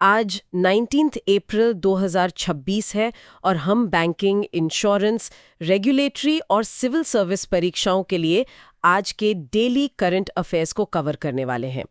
आज 19 अप्रैल 2026 है और हम बैंकिंग, इंश्योरेंस, रेगुलेटरी और सिविल सर्विस परीक्षाओं के लिए आज के डेली करंट अफेयर्स को कवर करने वाले हैं।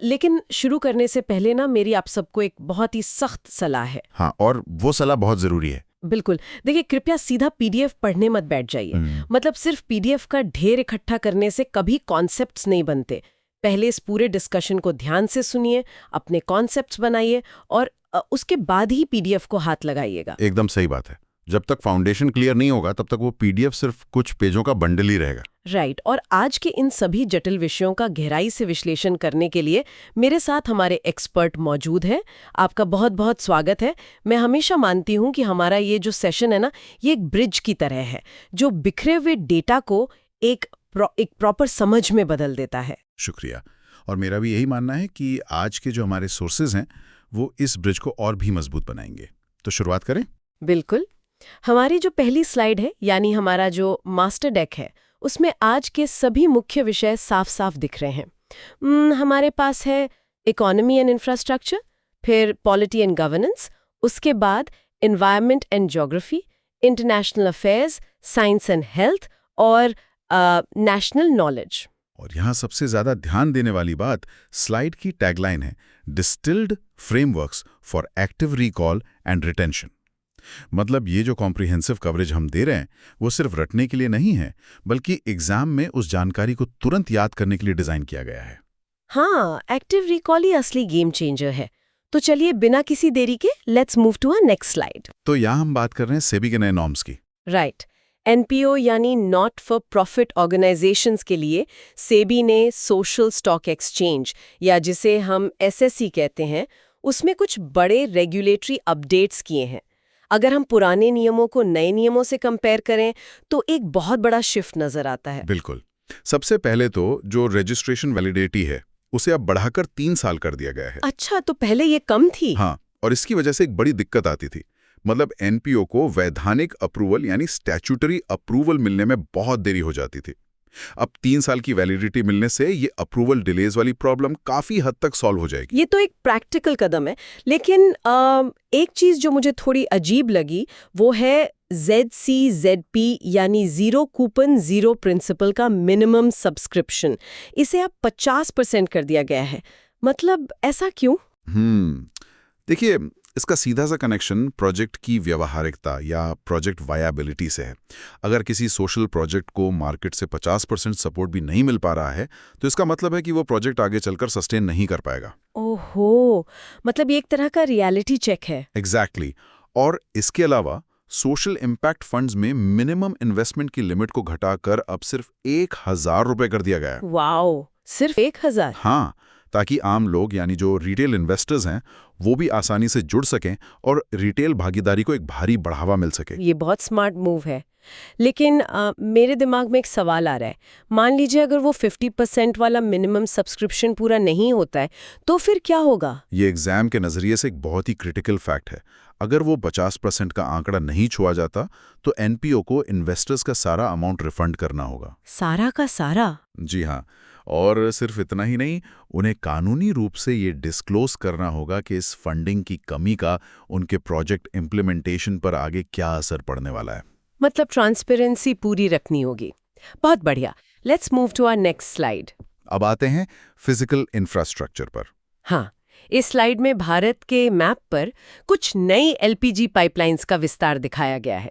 लेकिन शुरू करने से पहले ना मेरी आप सबको एक बहुत ही सख्त सलाह है। हाँ, और वो सलाह बहुत जरूरी है। बिल्कुल। देखिए, कृपया सीधा पीडीएफ पढ़ने मत बैठ जाइए। मतलब सिर्फ पीडीएफ का ढेर इकट्ठा करने से कभी कॉन्सेप्ट्स नहीं बनते। पहले इस पूरे डिस्कशन को ध्यान से सुनिए, अपने कॉन्सेप्ट्स बनाइए और उसके बाद ही पीडीएफ को हाथ लगाइएगा। एकदम सही बात है। जब तक फाउंडेशन क्लियर नहीं होगा तब तक वो पीडीएफ सिर्फ कुछ पेजों का बंडल ही रहेगा। राइट। और आज के इन सभी जटिल विषयों का गहराई से विश्लेषण करने के लिए मेरे साथ हमारे एक्सपर्ट मौजूद हैं। आपका बहुत बहुत स्वागत है। मैं हमेशा मानती हूँ कि हमारा ये जो सेशन है ना, ये एक ब्रिज की तरह है जो बिखरे हुए डेटा को एक प्रॉपर समझ में बदल देता है। शुक्रिया। और मेरा भी यही मानना है कि आज के जो हमारे सोर्सेज हैं वो इस ब्रिज को और भी मजबूत बनाएंगे। तो शुरुआत करें? बिल्कुल। हमारी जो पहली स्लाइड है, यानी हमारा जो मास्टर डेक है, उसमें आज के सभी मुख्य विषय साफ साफ दिख रहे हैं। हमारे पास है इकोनॉमी एंड इंफ्रास्ट्रक्चर, फिर पॉलिटी एंड गवर्नेंस, उसके बाद environment and geography, international affairs, science and health और नेशनल नॉलेज। और यहाँ सबसे ज्यादा ध्यान देने वाली बात स्लाइड की टैगलाइन है, distilled frameworks for active recall and retention. मतलब ये जो कॉम्प्रिहेंसिव कवरेज हम दे रहे हैं वो सिर्फ रटने के लिए नहीं है, बल्कि एग्जाम में उस जानकारी को तुरंत याद करने के लिए डिजाइन किया गया है। हाँ, एक्टिव रिकॉल ही असली गेम चेंजर है। तो चलिए बिना किसी देरी के let's move to a next slide. तो यहाँ हम बात कर रहे हैं सेबी के नए नॉर्म्स की। राइट। एनपीओ यानी नॉट फॉर प्रॉफिट ऑर्गेनाइजेशंस के लिए सेबी ने सोशल स्टॉक एक्सचेंज, या जिसे हम एसएससी कहते हैं, उसमें कुछ बड़े रेगुलेटरी अपडेट्स किए हैं। अगर हम पुराने नियमों को नए नियमों से कंपेयर करें तो एक बहुत बड़ा शिफ्ट नजर आता है। बिल्कुल। सबसे पहले तो जो रजिस्ट्रेशन वैलिडिटी है उसे अब बढ़ाकर 3 साल कर दिया गया है। अच्छा, तो पहले ये कम थी? हाँ, और इसकी वजह से एक बड़ी दिक्कत आती थी। मतलब एनपीओ को वैधानिक अप्रूवल यानी स्टैट्यूटरी अप्रूवल मिलने में बहुत देरी हो जाती थी। अब 3 साल की वैलिडिटी मिलने से ये अप्रूवल डिलेज वाली प्रॉब्लम काफी हद तक सॉल्व हो जाएगी। ये तो एक प्रैक्टिकल कदम है, लेकिन एक चीज जो मुझे थोड़ी अजीब लगी वो है ZCZP यानी जीरो कूपन जीरो प्रिंसिपल का मिनिमम सब्सक्रिप्शन। इसे अब 50% कर दिया गया है। मतलब ऐसा क्यों? देखिए, इसका सीधा सा कनेक्शन प्रोजेक्ट की व्यावहारिकता या प्रोजेक्ट वायबिलिटी से है। अगर किसी सोशल प्रोजेक्ट को मार्केट से 50% सपोर्ट भी नहीं मिल पा रहा है तो इसका मतलब है कि वो प्रोजेक्ट आगे चलकर सस्टेन नहीं कर पाएगा। ओहो, मतलब ये एक तरह का रियलिटी चेक है। एग्जैक्टली। और इसके अलावा सोशल इम्पैक्ट फंड्स में मिनिमम इन्वेस्टमेंट की लिमिट को घटाकर अब सिर्फ 1000 रुपए कर दिया गया है। वाओ, सिर्फ 1000? हाँ, ताकि आम लोग यानी जो रिटेल इन्वेस्टर्स हैं वो भी आसानी से जुड़ सकें और रिटेल भागीदारी को एक भारी बढ़ावा मिल सके। ये बहुत स्मार्ट मूव है। लेकिन मेरे दिमाग में एक सवाल आ रहा है। मान लीजिए अगर वो 50% वाला मिनिमम सब्सक्रिप्शन पूरा नहीं होता है तो फिर क्या होगा? ये एग्जाम के नजरिए से एक बहुत ही क्रिटिकल फैक्ट है। अगर वो 50% का आंकड़ा नहीं छुआ जाता तो एनपीओ को इन्वेस्टर्स का सारा अमाउंट रिफंड करना होगा। सारा का सारा? जी हाँ। और सिर्फ इतना ही नहीं, उन्हें कानूनी रूप से ये डिस्क्लोज करना होगा कि इस फंडिंग की कमी का उनके प्रोजेक्ट इम्प्लीमेंटेशन पर आगे क्या असर पड़ने वाला है। मतलब ट्रांसपेरेंसी पूरी रखनी होगी। बहुत बढ़िया। Let's move to our next slide. अब आते हैं फिजिकल इंफ्रास्ट्रक्चर पर। हाँ, इस स्लाइड में भारत के मैप पर कुछ नई एलपीजी पाइपलाइंस का विस्तार दिखाया गया है।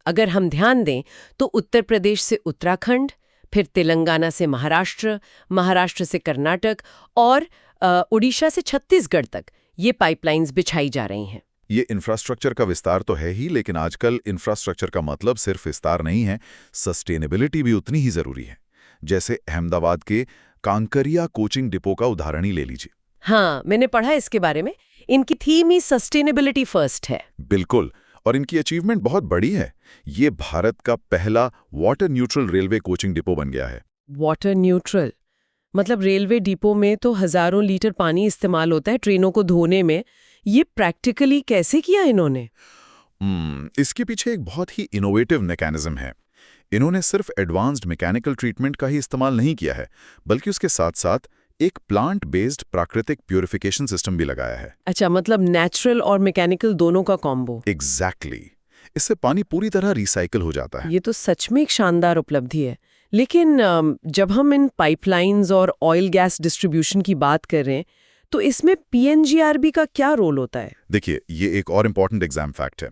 अगर हम ध्यान दें तो उत्तर प्रदेश से उत्तराखंड, फिर तेलंगाना से महाराष्ट्र, महाराष्ट्र से कर्नाटक और उड़ीसा से छत्तीसगढ़ तक ये पाइपलाइंस बिछाई जा रही हैं। ये इंफ्रास्ट्रक्चर का विस्तार तो है ही, लेकिन आजकल इंफ्रास्ट्रक्चर का मतलब सिर्फ विस्तार नहीं है, सस्टेनेबिलिटी भी उतनी ही जरूरी है। जैसे अहमदाबाद के कांकरिया कोचिंग डिपो का उदाहरण ही ले लीजिए। हाँ, मैंने पढ़ा इसके बारे में। इनकी थीम ही सस्टेनेबिलिटी फर्स्ट है। बिल्कुल। और इनकी अचीवमेंट बहुत बड़ी है। ये भारत का पहला water neutral railway coaching depot बन गया है। वाटर न्यूट्रल मतलब रेलवे डिपो में तो हजारों लीटर पानी इस्तेमाल होता है ट्रेनों को धोने में। ये प्रैक्टिकली कैसे किया इन्होंने? इसके पीछे एक बहुत ही इनोवेटिव मैकेनिज्म है। इन्होंने सिर्फ एडवांस्ड मैकेनिकल ट्रीटमेंट का ही इस्तेमाल नहीं किया है, बल्कि उसके साथ साथ एक प्लांट बेस्ड प्राकृतिक प्यूरिफिकेशन सिस्टम भी लगाया है। अच्छा, मतलब नेचुरल और मैकेनिकल दोनों का कॉम्बो। एग्जैक्टली इससे पानी पूरी तरह रिसाइकिल हो जाता है। ये तो सच में एक शानदार उपलब्धि है। लेकिन जब हम इन पाइपलाइंस और ऑयल गैस डिस्ट्रीब्यूशन की बात कर रहे हैं तो इसमें पीएनजीआरबी का क्या रोल होता है? देखिए, ये एक और इम्पॉर्टेंट एग्जाम फैक्ट है।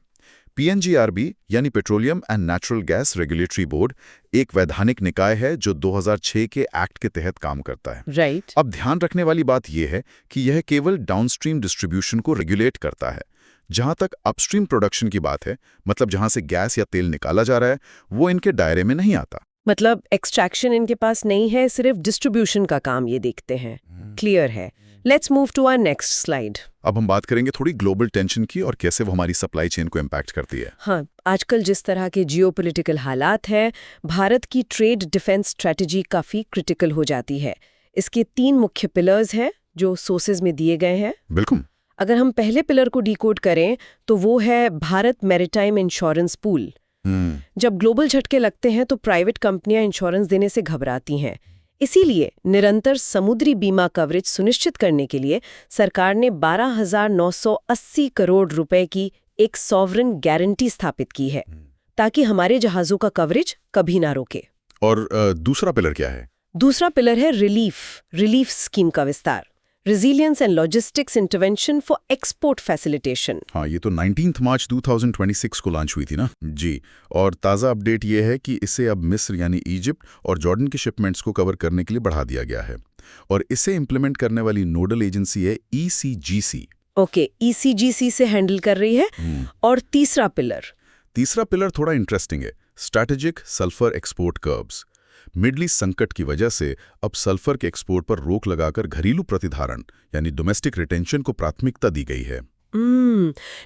पीएनजीआरबी यानी petroleum and natural gas regulatory board एक वैधानिक निकाय है जो 2006 के एक्ट के तहत काम करता है। राइट। अब ध्यान रखने वाली बात यह है कि यह केवल डाउनस्ट्रीम डिस्ट्रीब्यूशन को रेगुलेट करता है। जहां तक अपस्ट्रीम प्रोडक्शन की बात है, मतलब जहां से गैस या तेल निकाला जा रहा है, वो इनके दायरे में नहीं आता। मतलब एक्सट्रैक्शन इनके पास नहीं है, सिर्फ डिस्ट्रीब्यूशन का काम ये देखते हैं। क्लियर है। Let's move to our next slide. अब हम बात करेंगे थोड़ी ग्लोबल टेंशन की और कैसे वो हमारी सप्लाई चेन को इम्पैक्ट करती है। हाँ, आजकल जिस तरह के जियोपॉलिटिकल हालात हैं, भारत की ट्रेड डिफेंस स्ट्रेटजी काफी क्रिटिकल हो जाती है। इसके 3 मुख्य पिलर्स हैं जो सोर्सेज में दिए गए हैं। बिल्कुल। अगर हम पहले पिलर को डिकोड करें तो वो है भारत मैरीटाइम इंश्योरेंस पूल। जब ग्लोबल झटके लगते हैं तो प्राइवेट कंपनियां इंश्योरेंस देने से घबराती हैं। इसीलिए निरंतर समुद्री बीमा कवरेज सुनिश्चित करने के लिए सरकार ने 12,980 करोड़ रुपए की एक सॉवरेन गारंटी स्थापित की है ताकि हमारे जहाजों का कवरेज कभी ना रोके। और दूसरा पिलर क्या है? दूसरा पिलर है रिलीफ स्कीम का विस्तार, resilience and logistics intervention for export facilitation. हाँ, ये तो 19 मार्च 2026 को लॉन्च हुई थी ना जी। और ताज़ा अपडेट ये है कि इसे अब मिस्र यानी इजिप्ट और जॉर्डन की शिपमेंट्स को कवर करने के लिए बढ़ा दिया गया है। और इसे इम्प्लीमेंट करने वाली नोडल एजेंसी है ECGC। ओके, ECGC से हैंडल कर रही है। और तीसरा पिलर थोड़ा इंटरेस्टिंग है, strategic sulphur export curves. Middle east संकट की वजह से अब सल्फर के एक्सपोर्ट पर रोक लगाकर घरेलू प्रतिधारण यानी डोमेस्टिक रिटेंशन को प्राथमिकता दी गई है।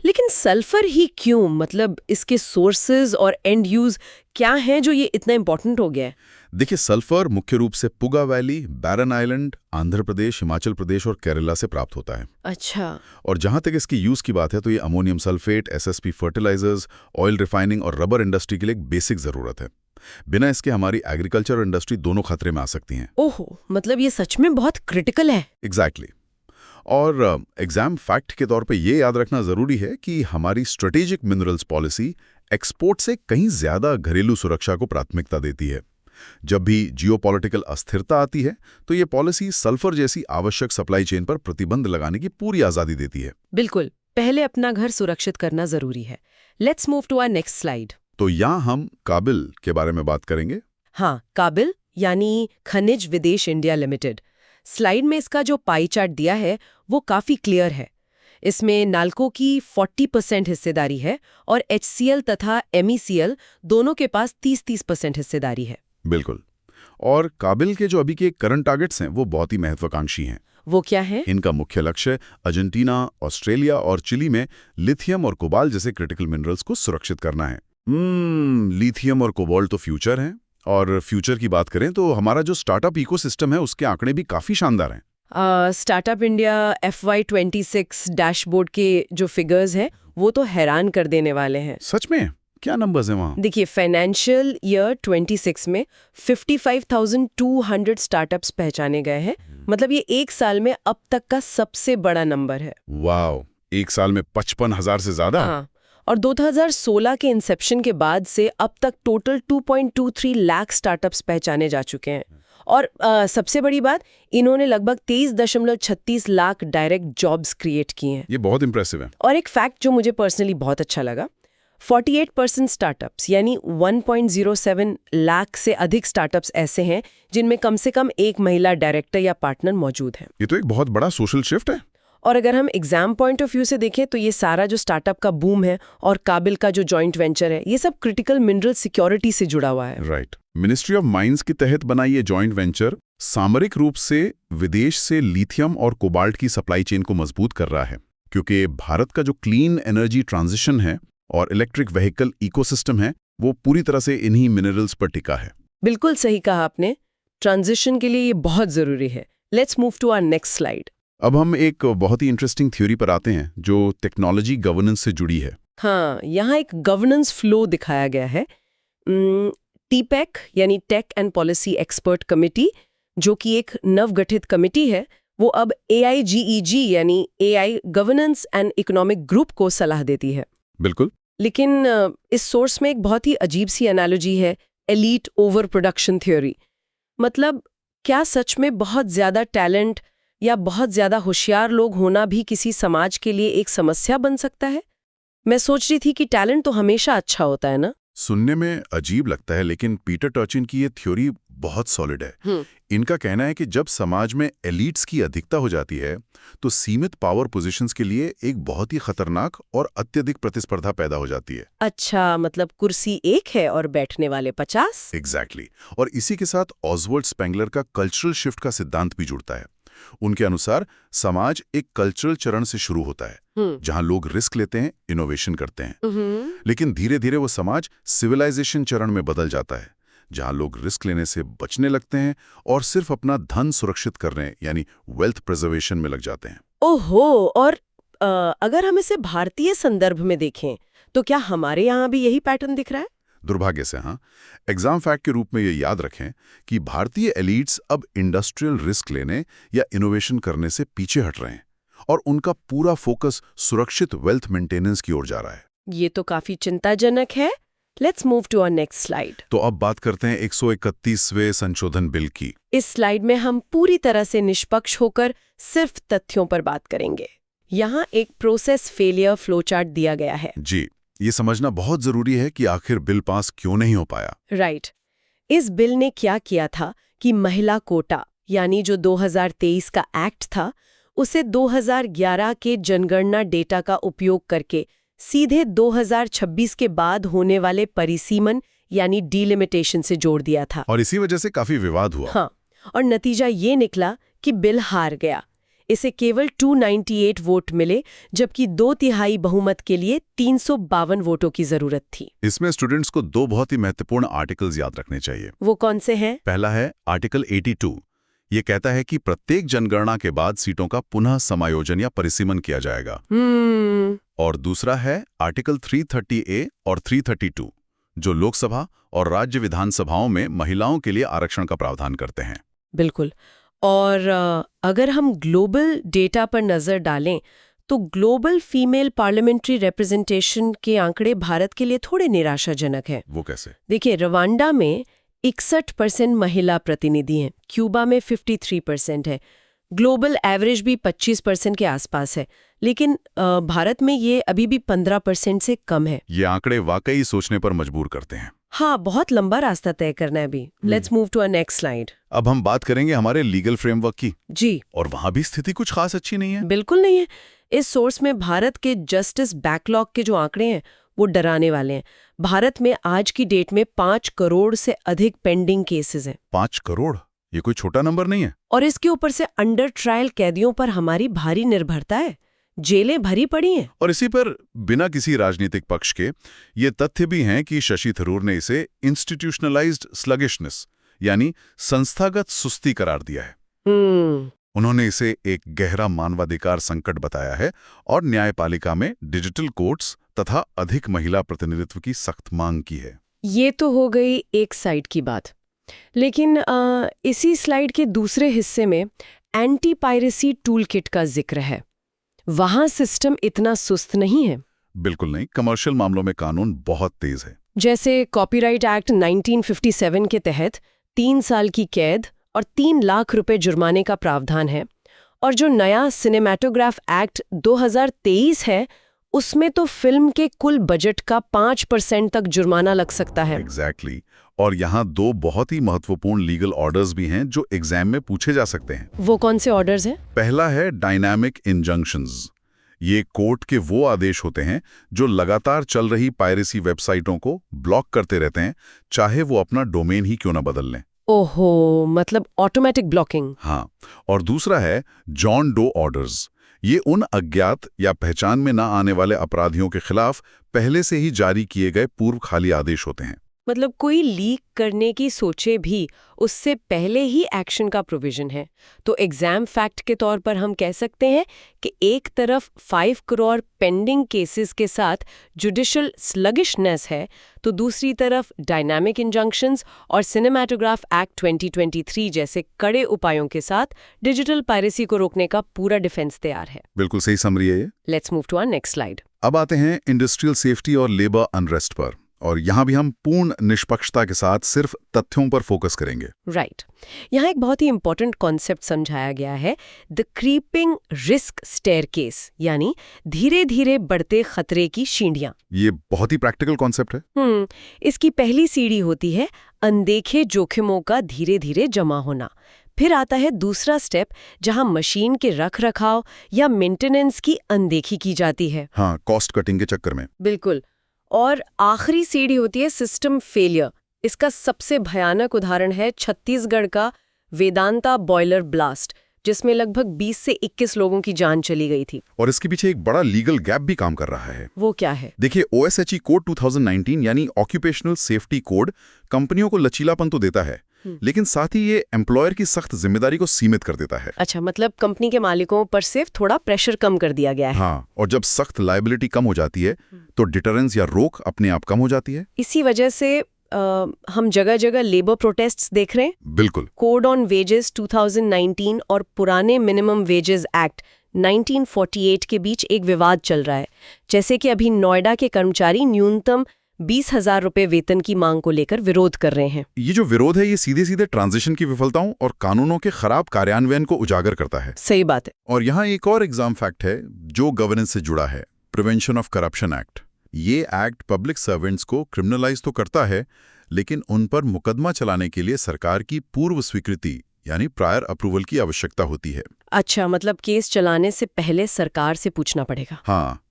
लेकिन सल्फर ही क्यों? मतलब इसके सोर्सेज और एंड यूज क्या हैं जो ये इतना इंपॉर्टेंट हो गया है? देखिए, सल्फर मुख्य रूप से पुगा वैली, बैरन आइलैंड, आंध्र प्रदेश, हिमाचल प्रदेश और केरला से प्राप्त होता है। अच्छा। और जहां तक इसकी यूज की बात है तो ये ammonium sulphate, SSP fertilizers, oil refining और रबर इंडस्ट्री के लिए एक बेसिक जरूरत है। बिना इसके हमारी एग्रीकल्चर और इंडस्ट्री दोनों खतरे में आ सकती हैं। ओहो, मतलब ये सच में बहुत क्रिटिकल है। एग्जैक्टली। और एग्जाम फैक्ट के तौर पे ये याद रखना जरूरी है कि हमारी स्ट्रेटेजिक मिनरल्स पॉलिसी एक्सपोर्ट से कहीं ज्यादा घरेलू सुरक्षा को प्राथमिकता देती है। जब भी जियोपॉलिटिकल अस्थिरता आती है तो ये पॉलिसी सल्फर जैसी आवश्यक सप्लाई चेन पर प्रतिबंध लगाने की पूरी आजादी देती है। बिल्कुल, पहले अपना घर सुरक्षित करना जरूरी है। Let's move to our next slide. तो यहाँ हम काबिल के बारे में बात करेंगे। हाँ, काबिल यानी खनिज विदेश इंडिया लिमिटेड। स्लाइड में इसका जो पाई चार्ट दिया है वो काफी क्लियर है। इसमें नाल्को की 40% हिस्सेदारी है और HCL तथा MECL दोनों के पास 30-30% हिस्सेदारी है। बिल्कुल। और काबिल के जो अभी के करंट टारगेट्स हैं वो बहुत ही महत्वाकांक्षी हैं। वो क्या है? इनका मुख्य लक्ष्य अर्जेंटीना, ऑस्ट्रेलिया और चिली में लिथियम और कोबाल्ट जैसे क्रिटिकल मिनरल्स को सुरक्षित करना है। लिथियम और कोबाल्ट तो फ्यूचर हैं। और फ्यूचर की बात करें तो हमारा जो स्टार्टअप इकोसिस्टम है उसके आंकड़े भी काफी शानदार हैं। स्टार्टअप इंडिया FY26 डैशबोर्ड के जो फिगर्स हैं वो तो हैरान कर देने वाले हैं। सच में? क्या नंबर्स हैं वहाँ? देखिए, फाइनेंशियल ईयर 26 में 55,200 स्टार्टअप्स पहचाने गए हैं। मतलब ये एक साल में अब तक का सबसे बड़ा नंबर है। वाह, एक साल में 55,000 से ज्यादा। हाँ, और 2016 के इंसेप्शन के बाद से अब तक टोटल 2.23 लाख स्टार्टअप्स पहचाने जा चुके हैं। और सबसे बड़ी बात, इन्होंने लगभग 23.36 लाख डायरेक्ट जॉब्स क्रिएट किए हैं। ये बहुत इंप्रेसिव है। और एक फैक्ट जो मुझे पर्सनली बहुत अच्छा लगा, 48% स्टार्टअप्स यानी 1.07 लाख से अधिक स्टार्टअप्स ऐसे हैं जिनमें कम से कम एक महिला डायरेक्टर या पार्टनर मौजूद है। ये तो एक बहुत बड़ा सोशल शिफ्ट है। और अगर हम एग्जाम पॉइंट ऑफ व्यू से देखें तो ये सारा जो स्टार्टअप का बूम है और काबिल का जो जॉइंट वेंचर है, ये सब क्रिटिकल मिनरल सिक्योरिटी से जुड़ा हुआ है। राइट। मिनिस्ट्री ऑफ माइंस के तहत बनाई ये जॉइंट वेंचर सामरिक रूप से विदेश से लिथियम और कोबाल्ट की सप्लाई चेन को मजबूत कर रहा है, क्योंकि भारत का जो क्लीन एनर्जी ट्रांजिशन है और इलेक्ट्रिक व्हीकल इकोसिस्टम है वो पूरी तरह से इन्हीं मिनरल्स पर टिका है। बिल्कुल सही कहा आपने, ट्रांजिशन के लिए ये बहुत जरूरी है। Let's move to our next slide. अब हम एक बहुत ही इंटरेस्टिंग थ्योरी पर आते हैं जो टेक्नोलॉजी गवर्नेंस से जुड़ी है। हाँ, यहाँ एक गवर्नेंस फ्लो दिखाया गया है। TPEC यानी tech and policy expert committee जो कि एक नवगठित कमिटी है, वो अब AIGEG यानी AI governance and economic group को सलाह देती है। बिल्कुल। लेकिन इस सोर्स में एक बहुत ही अजीब सी एनालॉजी है, एलीट ओवर प्रोडक्शन थ्योरी। मतलब क्या सच में बहुत ज्यादा टैलेंट या बहुत ज्यादा होशियार लोग होना भी किसी समाज के लिए एक समस्या बन सकता है? मैं सोच रही थी कि टैलेंट तो हमेशा अच्छा होता है ना। सुनने में अजीब लगता है, लेकिन पीटर टर्चिन की ये थ्योरी बहुत सॉलिड है। इनका कहना है कि जब समाज में एलीट्स की अधिकता हो जाती है तो सीमित पावर पोजीशंस के लिए एक बहुत ही खतरनाक और अत्यधिक प्रतिस्पर्धा पैदा हो जाती है। अच्छा, मतलब कुर्सी एक है और बैठने वाले 50। एग्जैक्टली। और इसी के साथ ऑसवर्ड स्पेंगलर का कल्चरल शिफ्ट का सिद्धांत भी जुड़ता है। उनके अनुसार समाज एक कल्चरल चरण से शुरू होता है जहां लोग रिस्क लेते हैं, इनोवेशन करते हैं, लेकिन धीरे धीरे वो समाज सिविलाइजेशन चरण में बदल जाता है जहां लोग रिस्क लेने से बचने लगते हैं और सिर्फ अपना धन सुरक्षित करने यानी वेल्थ प्रिजर्वेशन में लग जाते हैं। ओहो, और अगर हम इसे भारतीय संदर्भ में देखें तो क्या हमारे यहाँ भी यही पैटर्न दिख रहा है? दुर्भाग्य से हाँ। एग्जाम फैक्ट के रूप में ये याद रखें कि भारतीय एलीट्स अब इंडस्ट्रियल रिस्क लेने या इनोवेशन करने से पीछे हट रहे हैं और उनका पूरा फोकस सुरक्षित वेल्थ मेंटेनेंस की ओर जा रहा है। ये तो काफी चिंताजनक है। Let's move to our next slide. तो अब बात करते हैं 131वें संशोधन बिल की। इस स्लाइड में हम पूरी तरह से निष्पक्ष होकर सिर्फ तथ्यों पर बात करेंगे। यहाँ एक प्रोसेस फेलियर फ्लोचार्ट दिया गया है। जी, ये समझना बहुत जरूरी है कि आखिर बिल पास क्यों नहीं हो पाया। राइट। इस बिल ने क्या किया था कि महिला कोटा यानी जो 2023 का एक्ट था उसे 2011 के जनगणना डेटा का उपयोग करके सीधे 2026 के बाद होने वाले परिसीमन यानी डिलिमिटेशन से जोड़ दिया था। और इसी वजह से काफी विवाद हुआ। हाँ, और नतीजा ये निकला कि बिल हार गया। इसे केवल 298 वोट मिले, जबकि 2/3 बहुमत के लिए 352 वोटों की जरूरत थी। इसमें स्टूडेंट्स को दो बहुत ही महत्वपूर्ण आर्टिकल्स याद रखने चाहिए। वो कौन से हैं? पहला है आर्टिकल 82। ये कहता है कि प्रत्येक जनगणना के बाद सीटों का पुनः समायोजन या परिसीमन किया जाएगा। और दूसरा है आर्टिकल 330A और 332, जो लोकसभा और राज्य विधानसभाओं में महिलाओं के लिए आरक्षण का प्रावधान करते हैं। बिल्कुल। और अगर हम ग्लोबल डेटा पर नजर डालें तो ग्लोबल फीमेल पार्लियामेंट्री रिप्रेजेंटेशन के आंकड़े भारत के लिए थोड़े निराशाजनक हैं। वो कैसे? देखिए, रवांडा में 61% महिला प्रतिनिधि हैं, क्यूबा में 53% है, ग्लोबल एवरेज भी 25% के आसपास है, लेकिन भारत में ये अभी भी 15% से कम है। ये आंकड़े वाकई सोचने पर मजबूर करते हैं। हाँ, बहुत लंबा रास्ता तय करना है अभी। Let's move to our next slide. अब हम बात करेंगे हमारे लीगल फ्रेमवर्क की। जी। और वहां भी स्थिति कुछ खास अच्छी नहीं है। बिल्कुल नहीं है। इस सोर्स में भारत के जस्टिस बैकलॉग के जो आंकड़े हैं वो डराने वाले हैं। भारत में आज की डेट में 5 करोड़ से अधिक पेंडिंग केसेस हैं। 5 करोड़? ये कोई छोटा नंबर नहीं है। और इसके ऊपर से अंडर ट्रायल कैदियों पर हमारी भारी निर्भरता है, जेलें भरी पड़ी हैं। और इसी पर बिना किसी राजनीतिक पक्ष के ये तथ्य भी हैं कि शशि थरूर ने इसे इंस्टीट्यूशनलाइज्ड स्लगिशनेस यानी संस्थागत सुस्ती करार दिया है। उन्होंने इसे एक गहरा मानवाधिकार संकट बताया है और न्यायपालिका में डिजिटल कोर्ट्स तथा अधिक महिला प्रतिनिधित्व की सख्त मांग की है। ये तो हो गई एक साइड की बात, लेकिन इसी स्लाइड के दूसरे हिस्से में एंटी पायरेसी टूल किट का जिक्र है। वहां सिस्टम इतना सुस्त नहीं है। बिल्कुल नहीं। कमर्शियल मामलों में कानून बहुत तेज है। जैसे कॉपीराइट एक्ट 1957 के तहत 3 साल की कैद और 3 लाख रुपए जुर्माने का प्रावधान है, और जो नया सिनेमैटोग्राफ एक्ट 2023 है उसमें तो फिल्म के कुल बजट का 5% तक जुर्माना लग सकता है। एग्जैक्टली। और यहाँ 2 बहुत ही महत्वपूर्ण लीगल ऑर्डर्स भी हैं जो एग्जाम में पूछे जा सकते हैं। वो कौन से ऑर्डर्स हैं? पहला है डायनामिक इंजंक्शंस। ये कोर्ट के वो आदेश होते हैं जो लगातार चल रही पायरेसी वेबसाइटों को ब्लॉक करते रहते हैं, चाहे वो अपना डोमेन ही क्यों ना बदल लें। ओहो, मतलब ऑटोमेटिक ब्लॉकिंग। हाँ। और दूसरा है जॉन डो ऑर्डर्स। ये उन अज्ञात या पहचान में ना आने वाले अपराधियों के खिलाफ पहले से ही जारी किए गए पूर्व खाली आदेश होते हैं। मतलब कोई लीक करने की सोचे भी उससे पहले ही एक्शन का प्रोविजन है। तो एग्जाम फैक्ट के तौर पर हम कह सकते हैं कि एक तरफ 5 करोड़ पेंडिंग केसेस के साथ जुडिशियल स्लगिशनेस है, तो दूसरी तरफ डायनामिक इंजंक्शंस और सिनेमैटोग्राफ एक्ट 2023 जैसे कड़े उपायों के साथ डिजिटल पायरेसी को रोकने का पूरा डिफेंस तैयार है। बिल्कुल सही समरी है ये। Let's move to our next slide. अब आते हैं इंडस्ट्रियल सेफ्टी और लेबर अनरेस्ट पर, और यहाँ भी हम पूर्ण निष्पक्षता के साथ सिर्फ तथ्यों पर फोकस करेंगे। राइट। यहाँ एक बहुत ही इंपॉर्टेंट कॉन्सेप्ट समझाया गया है, द क्रीपिंग रिस्क स्टेयरकेस, यानी धीरे धीरे बढ़ते खतरे की सीढ़ियां। ये बहुत ही प्रैक्टिकल कॉन्सेप्ट है। इसकी पहली सीढ़ी होती है अनदेखे जोखिमों का धीरे धीरे जमा होना। फिर आता है दूसरा स्टेप, जहां मशीन के रख रखाव या मेंटेनेंस की अनदेखी की जाती है। हाँ, कॉस्ट कटिंग के चक्कर में। बिल्कुल। और आखिरी सीढ़ी होती है सिस्टम फेलियर। इसका सबसे भयानक उदाहरण है छत्तीसगढ़ का वेदांता बॉयलर ब्लास्ट, जिसमें लगभग 20 से 21 लोगों की जान चली गई थी। और इसके पीछे एक बड़ा लीगल गैप भी काम कर रहा है। वो क्या है? देखिए, OSHE कोड 2019 यानी ऑक्यूपेशनल सेफ्टी कोड कंपनियों को लचीलापन तो देता है, लेकिन साथ ही ये एम्प्लॉयर की सख्त जिम्मेदारी को सीमित कर देता है। अच्छा, मतलब कंपनी के मालिकों पर सिर्फ थोड़ा प्रेशर कम कर दिया गया है। हाँ, और जब सख्त लायबिलिटी कम हो जाती है तो डिटरेंस या रोक अपने आप कम हो जाती है। इसी वजह से हम जगह जगह लेबर प्रोटेस्ट्स देख रहे हैं। बिल्कुल। कोड ऑन वेजेस 2019 और पुराने मिनिमम वेजेस एक्ट 1948 के बीच एक विवाद चल रहा है। जैसे कि अभी नोएडा के कर्मचारी न्यूनतम 20,000 रुपए वेतन की मांग को लेकर विरोध कर रहे हैं। ये जो विरोध है, ये सीधे सीधे ट्रांजिशन की विफलताओं और कानूनों के खराब कार्यान्वयन को उजागर करता है। सही बात है। और यहाँ एक और एग्जाम फैक्ट है जो गवर्नेंस से जुड़ा है, प्रिवेंशन ऑफ करप्शन एक्ट। ये एक्ट पब्लिक सर्वेंट्स को क्रिमिनलाइज तो करता है, लेकिन उन पर मुकदमा चलाने के लिए सरकार की पूर्व स्वीकृति यानी प्रायर अप्रूवल की आवश्यकता होती है। अच्छा, मतलब केस चलाने से पहले सरकार से पूछना पड़ेगा। हाँ,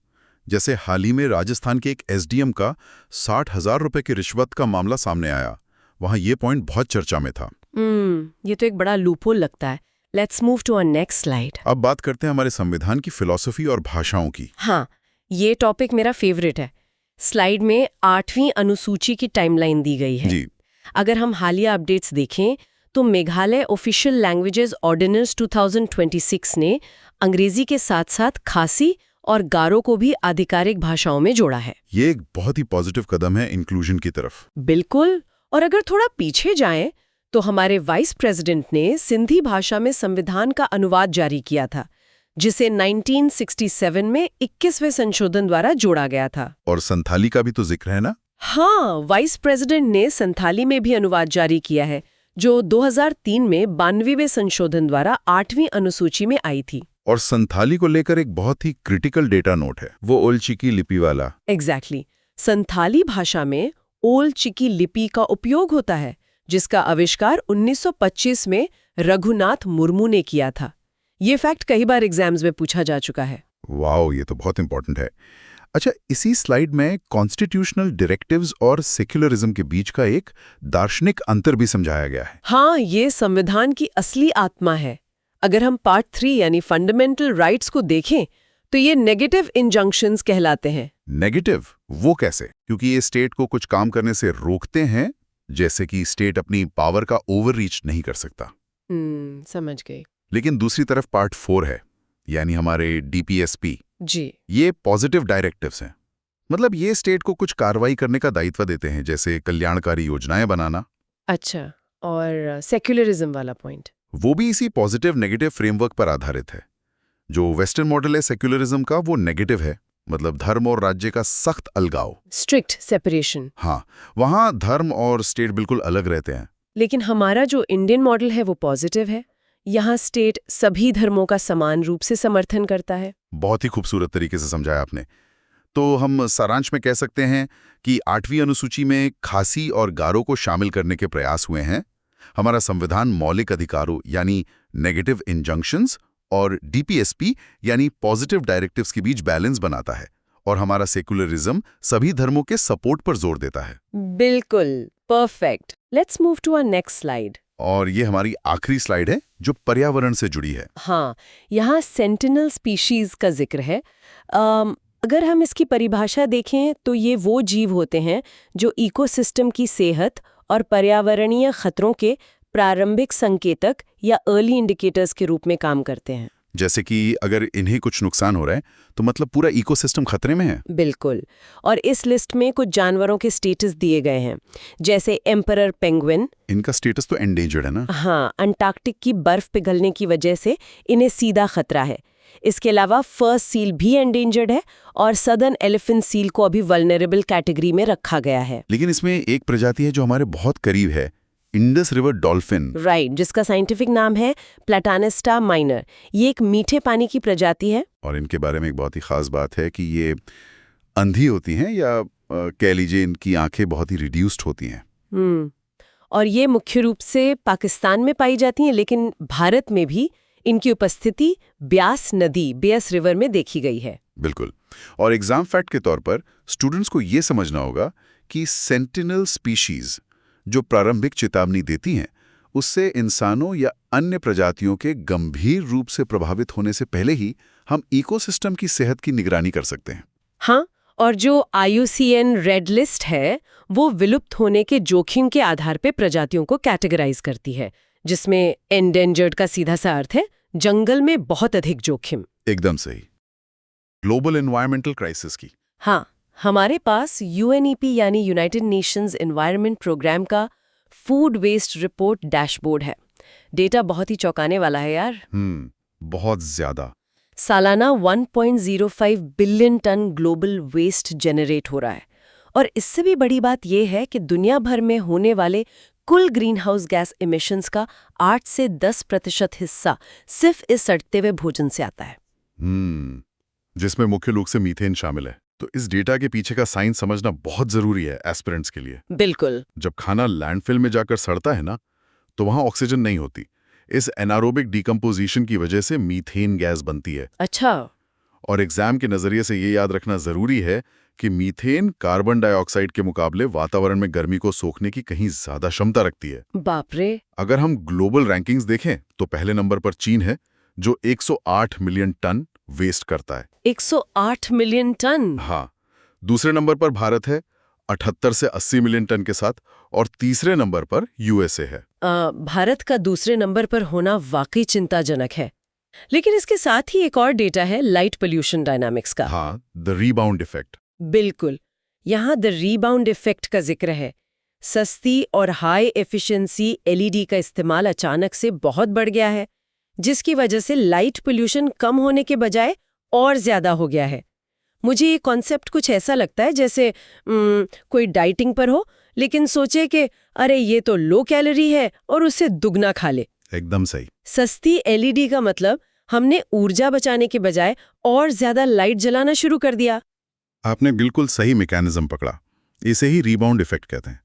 जैसे हाल ही में राजस्थान के एक SDM का 60,000 रुपए की रिश्वत का मामला सामने आया। वहां ये पॉइंट बहुत चर्चा में था। ये तो एक बड़ा लूपहोल लगता है। Let's move to our next slide. अब बात करते हैं हमारे संविधान की फिलॉसफी और भाषाओं की। हाँ, ये टॉपिक मेरा फेवरेट है। स्लाइड में 8वीं अनुसूची की टाइमलाइन दी गई है जी। अगर हम हालिया अपडेट्स देखें तो मेघालय ऑफिशियल लैंग्वेजेस ऑर्डिनेंस 2026 ने अंग्रेजी के साथ साथ खासी और गारो को भी आधिकारिक भाषाओं में जोड़ा है। ये एक बहुत ही पॉजिटिव कदम है इंक्लूजन की तरफ। बिल्कुल। और अगर थोड़ा पीछे जाएं तो हमारे वाइस प्रेसिडेंट ने सिंधी भाषा में संविधान का अनुवाद जारी किया था, जिसे 1967 में 21वें संशोधन द्वारा जोड़ा गया था। और संथाली का भी तो जिक्र है ना? हाँ, वाइस प्रेसिडेंट ने संथाली में भी अनुवाद जारी किया है, जो 2003 में 92वें संशोधन द्वारा 8वीं अनुसूची में आई थी। और संथाली को लेकर एक बहुत ही क्रिटिकल डेटा नोट है, वो ओल चिकी लिपि वाला। एग्जैक्टली। संथाली भाषा में ओल चिकी लिपि का उपयोग होता है, जिसका आविष्कार 1925 में रघुनाथ मुर्मू ने किया था। ये फैक्ट कई बार एग्जाम्स में पूछा जा चुका है। वाओ, ये तो बहुत इंपॉर्टेंट है। अच्छा, इसी स्लाइड में कॉन्स्टिट्यूशनल डायरेक्टिव्स और सेक्युलरिज्म के बीच का एक दार्शनिक अंतर भी समझाया गया है। हाँ, ये संविधान की असली आत्मा है। अगर हम पार्ट 3 यानी फंडामेंटल राइट्स को देखें तो ये नेगेटिव इंजंक्शंस कहलाते हैं। नेगेटिव? वो कैसे? क्योंकि ये स्टेट को कुछ काम करने से रोकते हैं, जैसे कि स्टेट अपनी पावर का ओवररीच नहीं कर सकता। समझ गई। लेकिन दूसरी तरफ पार्ट 4 है, यानी हमारे DPSP जी। ये पॉजिटिव डायरेक्टिव्स हैं। मतलब ये स्टेट को कुछ कार्रवाई करने का दायित्व देते हैं, जैसे कल्याणकारी योजनाएं बनाना। अच्छा, और सेक्युलरिज्म वाला पॉइंट? वो भी इसी पॉजिटिव नेगेटिव फ्रेमवर्क पर आधारित है। जो वेस्टर्न मॉडल है सेक्युलरिज्म का, वो नेगेटिव है, मतलब धर्म और राज्य का सख्त अलगाव, स्ट्रिक्ट सेपरेशन। हाँ, वहां धर्म और स्टेट बिल्कुल अलग रहते हैं। लेकिन हमारा जो इंडियन मॉडल है वो पॉजिटिव है। यहाँ स्टेट सभी धर्मों का समान रूप से समर्थन करता है। बहुत ही खूबसूरत तरीके से समझाया आपने। तो हम सारांश में कह सकते हैं कि 8वीं अनुसूची में खासी और गारो को शामिल करने के प्रयास हुए हैं। हमारा संविधान मौलिक अधिकारों यानी नेगेटिव इंजंक्शंस और DPSP यानी पॉजिटिव डायरेक्टिव्स के बीच बैलेंस बनाता है, और हमारा सेकुलरिज्म सभी धर्मों के सपोर्ट पर जोर देता है। बिल्कुल perfect. Let's move to our next slide. और ये हमारी आखिरी स्लाइड है जो पर्यावरण से जुड़ी है। हाँ, यहाँ सेंटिनल स्पीशीज का जिक्र है। अगर हम इसकी परिभाषा देखें तो ये वो जीव होते हैं जो इकोसिस्टम की सेहत और पर्यावरणीय खतरों के प्रारंभिक संकेतक या अर्ली इंडिकेटर्स के रूप में काम करते हैं। जैसे कि अगर इन्हें कुछ नुकसान हो रहा है तो मतलब पूरा इकोसिस्टम खतरे में है। बिल्कुल। और इस लिस्ट में कुछ जानवरों के स्टेटस दिए गए हैं, जैसे एम्परर पेंगुइन। इनका स्टेटस तो एंडेंजर्ड है ना? हाँ, अंटार्कटिक की बर्फ पिघलने की वजह से इन्हें सीधा खतरा है। इसके अलावा फर्स सील भी एंडेंजर्ड है और सदर्न एलिफेंट सील को अभी वल्नरेबल कैटेगरी में रखा गया है। लेकिन इसमें एक प्रजाति है जो हमारे बहुत करीब है, इंडस रिवर डॉल्फिन। राइट, जिसका साइंटिफिक नाम है प्लेटानिस्टा माइनर। ये एक मीठे पानी की प्रजाति है। और इनके बारे में एक बहुत ही खास बात है कि ये अंधी होती हैं या कह लीजिए इनकी आंखें बहुत ही रिड्यूस्ड होती हैं। और ये मुख्य रूप से पाकिस्तान में पाई जाती हैं, लेकिन भारत में भी इनकी उपस्थिति ब्यास नदी, बेस रिवर में देखी गई है। बिल्कुल। और एग्जाम फैक्ट के तौर पर स्टूडेंट्स को ये समझना होगा कि सेंटिनल स्पीशीज जो प्रारंभिक चेतावनी देती हैं, उससे इंसानों या अन्य प्रजातियों के गंभीर रूप से प्रभावित होने से पहले ही हम इकोसिस्टम की सेहत की निगरानी कर सकते हैं। हाँ, और जो IUCN रेड लिस्ट है वो विलुप्त होने के जोखिम के आधार पे प्रजातियों को कैटेगराइज करती है, जिसमें एंडेंजर्ड का सीधा सा अर्थ है जंगल में बहुत अधिक जोखिम। एकदम सही। ग्लोबल एनवायरमेंटल क्राइसिस की। हाँ, हमारे पास UNEP यानी यूनाइटेड नेशंस एनवायरनमेंट प्रोग्राम का फूड वेस्ट रिपोर्ट डैशबोर्ड है। डेटा बहुत ही चौंकाने वाला है यार। बहुत ज्यादा। सालाना 1.05 billion ton global waste generate हो रहा है। और इससे भी बड़ी बात यह है कि दुनिया भर में होने वाले कुल ग्रीन हाउस गैस इमिशंस का 8 से 10% हिस्सा सिर्फ इस सड़ते हुए भोजन से आता है। जिसमें मुख्य रूप से मीथेन शामिल है। तो इस डेटा के पीछे का साइंस समझना बहुत जरूरी है एस्पिरेंट्स के लिए। बिल्कुल। जब खाना लैंडफिल में जाकर सड़ता है ना, तो वहां ऑक्सीजन नहीं होती। इस एनारोबिक डिकम्पोजिशन की वजह से मीथेन गैस बनती है। अच्छा। और एग्जाम के नजरिए से ये याद रखना जरूरी है कि मीथेन कार्बन डाइऑक्साइड के मुकाबले वातावरण में गर्मी को सोखने की कहीं ज्यादा क्षमता रखती है। बाप रे। अगर हम ग्लोबल रैंकिंग्स देखें तो पहले नंबर पर चीन है, जो 108 मिलियन टन वेस्ट करता है। 108 मिलियन टन? हाँ। दूसरे नंबर पर भारत है 78 से 80 मिलियन टन के साथ, और तीसरे नंबर पर USA है। भारत का दूसरे नंबर पर होना वाकई चिंताजनक है। लेकिन इसके साथ ही एक और डेटा है लाइट पोल्यूशन डायनामिक्स का। हाँ, द रीबाउंड इफेक्ट। बिल्कुल, यहाँ द रीबाउंड इफेक्ट का जिक्र है। सस्ती और हाई एफिशिएंसी LED का इस्तेमाल अचानक से बहुत बढ़ गया है, जिसकी वजह से लाइट पोल्यूशन कम होने के बजाय और ज्यादा हो गया है। मुझे ये कॉन्सेप्ट कुछ ऐसा लगता है जैसे कोई डाइटिंग पर हो, लेकिन सोचे कि अरे ये तो लो कैलोरी है और उससे दुगना खा ले। एकदम सही। सस्ती LED का मतलब हमने ऊर्जा बचाने के बजाय और ज्यादा लाइट जलाना शुरू कर दिया। आपने बिल्कुल सही मैकेनिज्म पकड़ा। इसे ही रीबाउंड इफेक्ट कहते हैं।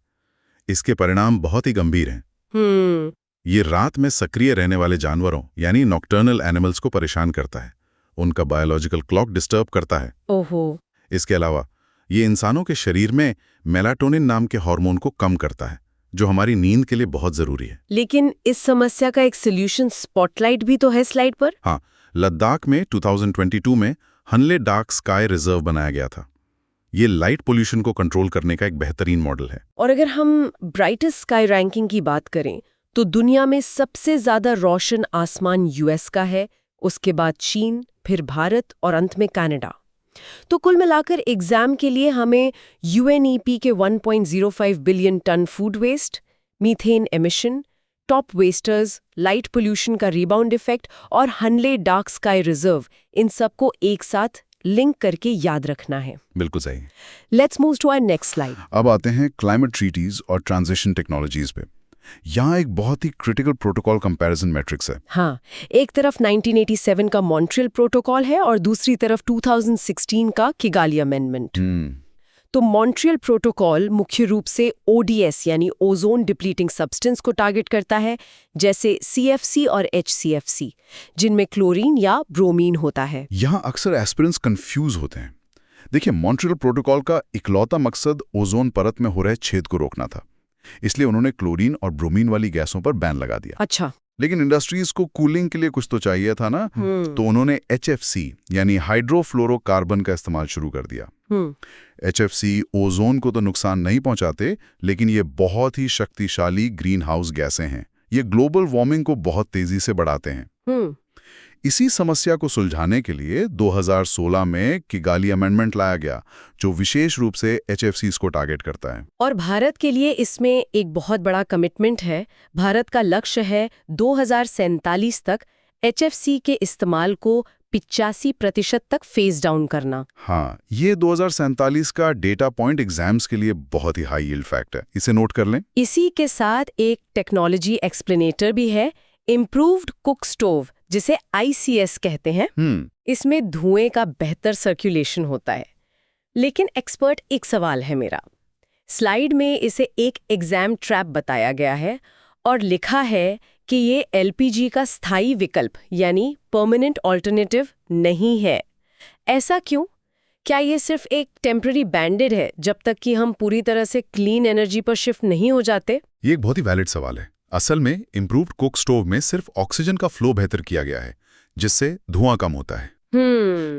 इसके परिणाम बहुत ही गंभीर हैं। ये रात में सक्रिय रहने वाले जानवरों यानी नॉक्टर्नल एनिमल्स को परेशान करता है। उनका बायोलॉजिकल क्लॉक डिस्टर्ब करता है। ओहो। इसके अलावा ये इंसानों के शरीर में मेलाटोनिन नाम के हार्मोन को कम करता है, जो हमारी नींद के लिए बहुत जरूरी है। लेकिन इस समस्या का एक सोल्यूशन स्पॉटलाइट भी तो है स्लाइड पर। हाँ, लद्दाख में 2022 में हनले डार्क स्काई रिजर्व बनाया गया था। ये लाइट पोल्यूशन को कंट्रोल करने का एक बेहतरीन मॉडल है। और अगर हम ब्राइटेस्ट स्काई रैंकिंग की बात करें तो दुनिया में सबसे ज्यादा रोशन आसमान US का है, उसके बाद चीन, फिर भारत और अंत में कनाडा। तो कुल मिलाकर एग्जाम के लिए हमें UNEP के 1.05 billion ton food waste, methane emission, top wasters, light pollution का रीबाउंड इफेक्ट और हनले डार्क स्काई रिजर्व, इन सबको एक साथ लिंक करके याद रखना है। बिल्कुल सही। Let's move to our next slide. अब आते हैं क्लाइमेट ट्रीटीज और ट्रांजिशन टेक्नोलॉजीज पे। यहाँ एक बहुत ही क्रिटिकल प्रोटोकॉल कंपैरिजन मैट्रिक्स है। हाँ, एक तरफ 1987 का मॉन्ट्रियल प्रोटोकॉल है और दूसरी तरफ 2016 का किगाली अमेंडमेंट। तो मॉन्ट्रियल प्रोटोकॉल मुख्य रूप से ODS यानी ओजोन डिप्लीटिंग सब्सटेंस को टारगेट करता है, जैसे CFC और HCFC, जिनमें क्लोरीन या ब्रोमीन होता है। यहाँ अक्सर एस्पिरेंट्स कंफ्यूज होते हैं। देखिए, मॉन्ट्रियल प्रोटोकॉल का इकलौता मकसद ओजोन परत में हो रहे छेद को रोकना था, इसलिए उन्होंने क्लोरीन और ब्रोमीन वाली गैसों पर बैन लगा दिया। अच्छा। लेकिन इंडस्ट्रीज को कूलिंग के लिए कुछ तो चाहिए था ना, तो उन्होंने HFC यानी हाइड्रोफ्लोरोकार्बन का इस्तेमाल शुरू कर दिया। HFC ओजोन को तो नुकसान नहीं पहुंचाते, लेकिन ये बहुत ही शक्तिशाली ग्रीन हाउस गैसें हैं। ये ग्लोबल वार्मिंग को बहुत तेजी से बढ़ाते हैं। इसी समस्या को सुलझाने के लिए 2016 में किगाली अमेंडमेंट लाया गया, जो विशेष रूप से HFCs को टारगेट करता है। और भारत के लिए इसमें एक बहुत बड़ा कमिटमेंट है। भारत का लक्ष्य है 2047 तक HFC के इस्तेमाल को 85% तक फेज डाउन करना। हाँ, ये 2047 का डेटा पॉइंट एग्जाम्स के लिए बहुत ही हाई यील्ड फैक्ट है, इसे नोट कर लें। इसी के साथ एक टेक्नोलॉजी एक्सप्लेनेटर भी है, इम्प्रूव्ड कुक स्टोव, जिसे ICS कहते हैं। इसमें धुएं का बेहतर सर्कुलेशन होता है। लेकिन एक्सपर्ट, एक सवाल है मेरा। स्लाइड में इसे एक एग्जाम ट्रैप बताया गया है और लिखा है कि ये LPG का स्थायी विकल्प यानी परमानेंट ऑल्टरनेटिव नहीं है। ऐसा क्यों? क्या ये सिर्फ एक टेम्पररी बैंडेड है जब तक कि हम पूरी तरह से क्लीन एनर्जी पर शिफ्ट नहीं हो जाते? ये एक बहुत ही वैलिड सवाल है। असल में इम्प्रूव्ड कुक स्टोव में सिर्फ ऑक्सीजन का फ्लो बेहतर किया गया है, जिससे धुआं कम होता है।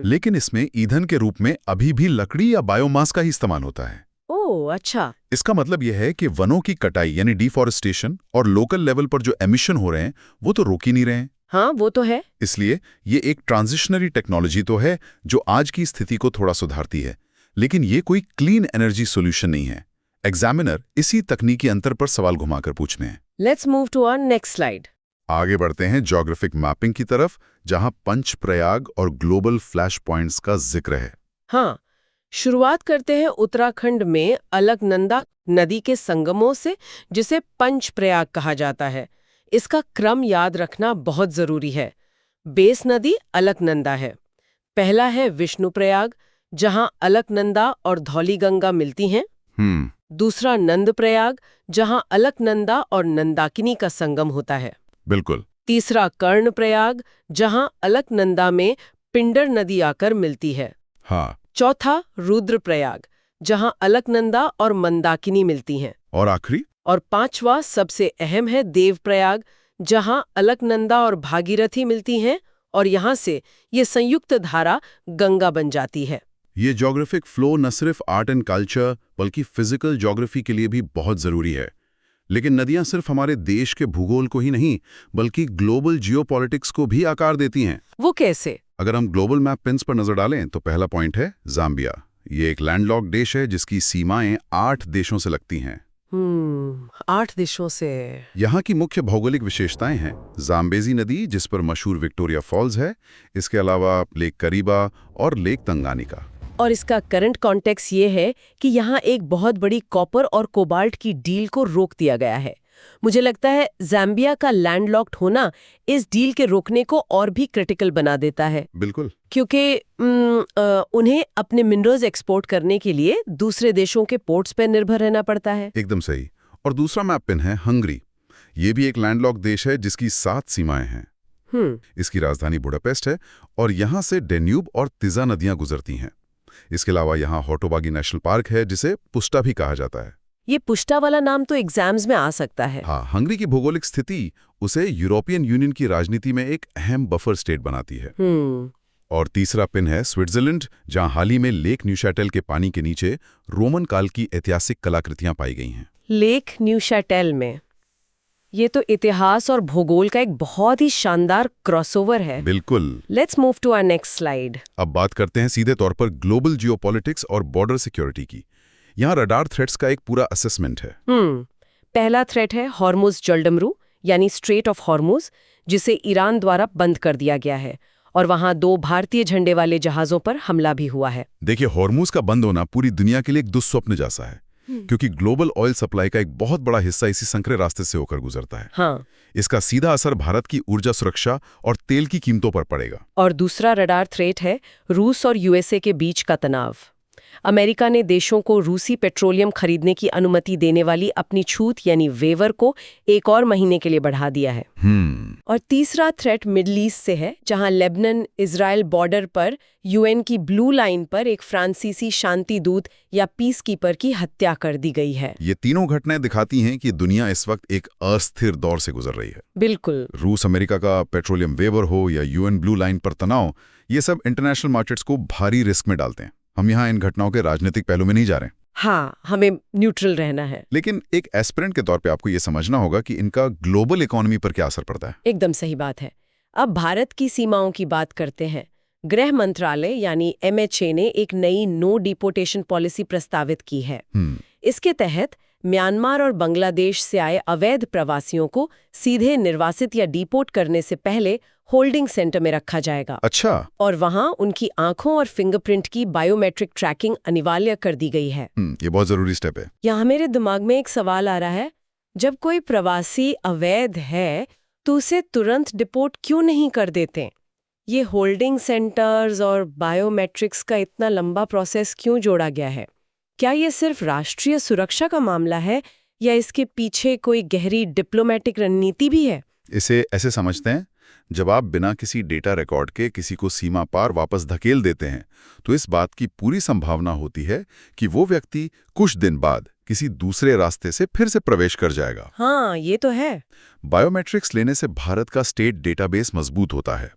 लेकिन इसमें ईंधन के रूप में अभी भी लकड़ी या बायोमास का ही इस्तेमाल होता है। ओह, अच्छा। इसका मतलब यह है कि वनों की कटाई यानी डिफॉरेस्टेशन और लोकल लेवल पर जो एमिशन हो रहे हैं वो तो रोक ही नहीं रहे हैं। हाँ, वो तो है। इसलिए ये एक ट्रांजिशनरी टेक्नोलॉजी तो है जो आज की स्थिति को थोड़ा सुधारती है, लेकिन ये कोई क्लीन एनर्जी सॉल्यूशन नहीं है। एग्जामिनर इसी तकनीकी अंतर पर सवाल घुमाकर पूछने हैं। Let's move to our next slide. आगे बढ़ते हैं ज्योग्राफिक मैपिंग की तरफ, जहां पंचप्रयाग और ग्लोबल फ्लैश पॉइंट्स का जिक्र है। हाँ, शुरुआत करते हैं उत्तराखंड में अलकनंदा नदी के संगमों से, जिसे पंचप्रयाग कहा जाता है। इसका क्रम याद रखना बहुत जरूरी है। बेस नदी अलकनंदा है। पहला है विष्णुप्रयाग, जहां अलकनंदा और धौलीगंगा मिलती हैं। दूसरा नंदप्रयाग, जहां अलकनंदा और नंदाकिनी का संगम होता है। बिल्कुल। तीसरा कर्णप्रयाग, जहां अलकनंदा में पिंडर नदी आकर मिलती है। हाँ। चौथा रुद्रप्रयाग, जहां अलकनंदा और मंदाकिनी मिलती हैं। और आखिरी और पांचवा सबसे अहम है देवप्रयाग, जहां अलकनंदा और भागीरथी मिलती हैं और यहां से ये संयुक्त धारा गंगा बन जाती है। ये ज्योग्राफिक फ्लो न सिर्फ आर्ट एंड कल्चर बल्कि फिजिकल ज्योग्राफी के लिए भी बहुत जरूरी है। लेकिन नदियां सिर्फ हमारे देश के भूगोल को ही नहीं बल्कि ग्लोबल जियोपॉलिटिक्स को भी आकार देती हैं। वो कैसे? अगर हम ग्लोबल मैप पिन्स पर नजर डालें तो पहला पॉइंट है जाम्बिया। ये एक लैंडलॉक्ड देश है जिसकी सीमाएं 8 देशों से लगती हैं। 8 देशों से। यहाँ की मुख्य भौगोलिक विशेषताएं हैं जाम्बेजी नदी, जिस पर मशहूर विक्टोरिया फॉल्स है। इसके अलावा लेक करीबा और लेक तंगानिका। और इसका करंट कॉन्टेक्स्ट ये है कि यहाँ एक बहुत बड़ी कॉपर और कोबाल्ट की डील को रोक दिया गया है। मुझे लगता है ज़ाम्बिया का लैंडलॉक्ड होना इस डील के रोकने को और भी क्रिटिकल बना देता है। बिल्कुल। क्योंकि उन्हें अपने मिनरल्स एक्सपोर्ट करने के लिए दूसरे देशों के पोर्ट्स पर निर्भर रहना पड़ता है। एकदम सही। और दूसरा मैप पिन है हंगरी। ये भी एक लैंडलॉक्ड देश है जिसकी 7 सीमाएं हैं। इसकी राजधानी बुडापेस्ट है और यहाँ से डेन्यूब और तिजा नदियां गुजरती हैं। इसके अलावा यहाँ होटोबागी नेशनल पार्क है, जिसे पुष्टा भी कहा जाता है। ये पुष्टा वाला नाम तो एग्जाम्स में आ सकता है। हाँ, हंगरी की भौगोलिक स्थिति उसे यूरोपियन यूनियन की राजनीति में एक अहम बफर स्टेट बनाती है। और तीसरा पिन है स्विट्जरलैंड, जहाँ हाल ही में लेक न्यूशैटेल के पानी के नीचे रोमन काल की ऐतिहासिक कलाकृतियां पाई गई हैं। लेक न्यूशैटेल में ये तो इतिहास और भूगोल का एक बहुत ही शानदार क्रॉसओवर है। बिल्कुल। Let's move to our next slide. अब बात करते हैं सीधे तौर पर ग्लोबल जियोपॉलिटिक्स और बॉर्डर सिक्योरिटी की। यहाँ रडार थ्रेट्स का एक पूरा असेसमेंट है। पहला थ्रेट है हॉर्मुज जलडमरू यानी स्ट्रेट ऑफ हॉर्मुज, जिसे ईरान द्वारा बंद कर दिया गया है और वहां 2 भारतीय झंडे वाले जहाजों पर हमला भी हुआ है। देखिए, हॉर्मुज का बंद होना पूरी दुनिया के लिए एक दुस्वप्न जैसा है, क्योंकि ग्लोबल ऑयल सप्लाई का एक बहुत बड़ा हिस्सा इसी संकरे रास्ते से होकर गुजरता है। हाँ। इसका सीधा असर भारत की ऊर्जा सुरक्षा और तेल की कीमतों पर पड़ेगा। और दूसरा रडार थ्रेट है रूस और USA के बीच का तनाव। अमेरिका ने देशों को रूसी पेट्रोलियम खरीदने की अनुमति देने वाली अपनी छूट यानी वेवर को एक और महीने के लिए बढ़ा दिया है। और तीसरा थ्रेट मिडल ईस्ट से है, जहां लेबनान इजराइल बॉर्डर पर यूएन की ब्लू लाइन पर एक फ्रांसीसी शांति दूत या पीस कीपर की हत्या कर दी गई है। ये तीनों घटनाएं दिखाती हैं कि दुनिया इस वक्त एक अस्थिर दौर से गुजर रही है। बिल्कुल। रूस अमेरिका का पेट्रोलियम वेवर हो या यूएन ब्लू लाइन पर तनाव, ये सब इंटरनेशनल मार्केट्स को भारी रिस्क में डालते हैं। हम यहाँ इन घटनाओं के राजनीतिक पहलू में नहीं जा रहे हैं। हाँ, हमें न्यूट्रल रहना है। लेकिन एक एस्पिरेंट के तौर पे आपको ये समझना होगा कि इनका ग्लोबल इकोनॉमी पर क्या असर पड़ता है। एकदम सही बात है। अब भारत की सीमाओं की बात करते हैं। गृह मंत्रालय यानी MHA ने एक नई नो डिपोटेशन पॉलिसी प्रस्तावित की है। इसके तहत म्यांमार और बांग्लादेश से आए अवैध प्रवासियों को सीधे निर्वासित या डिपोर्ट करने से पहले होल्डिंग सेंटर में रखा जाएगा। अच्छा। और वहां उनकी आंखों और फिंगरप्रिंट की बायोमेट्रिक ट्रैकिंग अनिवार्य कर दी गई है। ये बहुत जरूरी स्टेप है। यहाँ मेरे दिमाग में एक सवाल आ रहा है, जब कोई प्रवासी अवैध है तो उसे तुरंत डिपोर्ट क्यों नहीं कर देते? ये होल्डिंग सेंटर्स और बायोमेट्रिक्स का इतना लंबा प्रोसेस क्यों जोड़ा गया है? क्या ये सिर्फ राष्ट्रीय सुरक्षा का मामला है या इसके पीछे कोई गहरी डिप्लोमेटिक रणनीति भी है? इसे ऐसे समझते हैं, जब आप बिना किसी डेटा रिकॉर्ड के किसी को सीमा पार वापस धकेल देते हैं तो इस बात की पूरी संभावना होती है कि वो व्यक्ति कुछ दिन बाद किसी दूसरे रास्ते से फिर से प्रवेश कर जाएगा। हाँ, ये तो है। बायोमेट्रिक्स लेने से भारत का स्टेट डेटाबेस मजबूत होता है।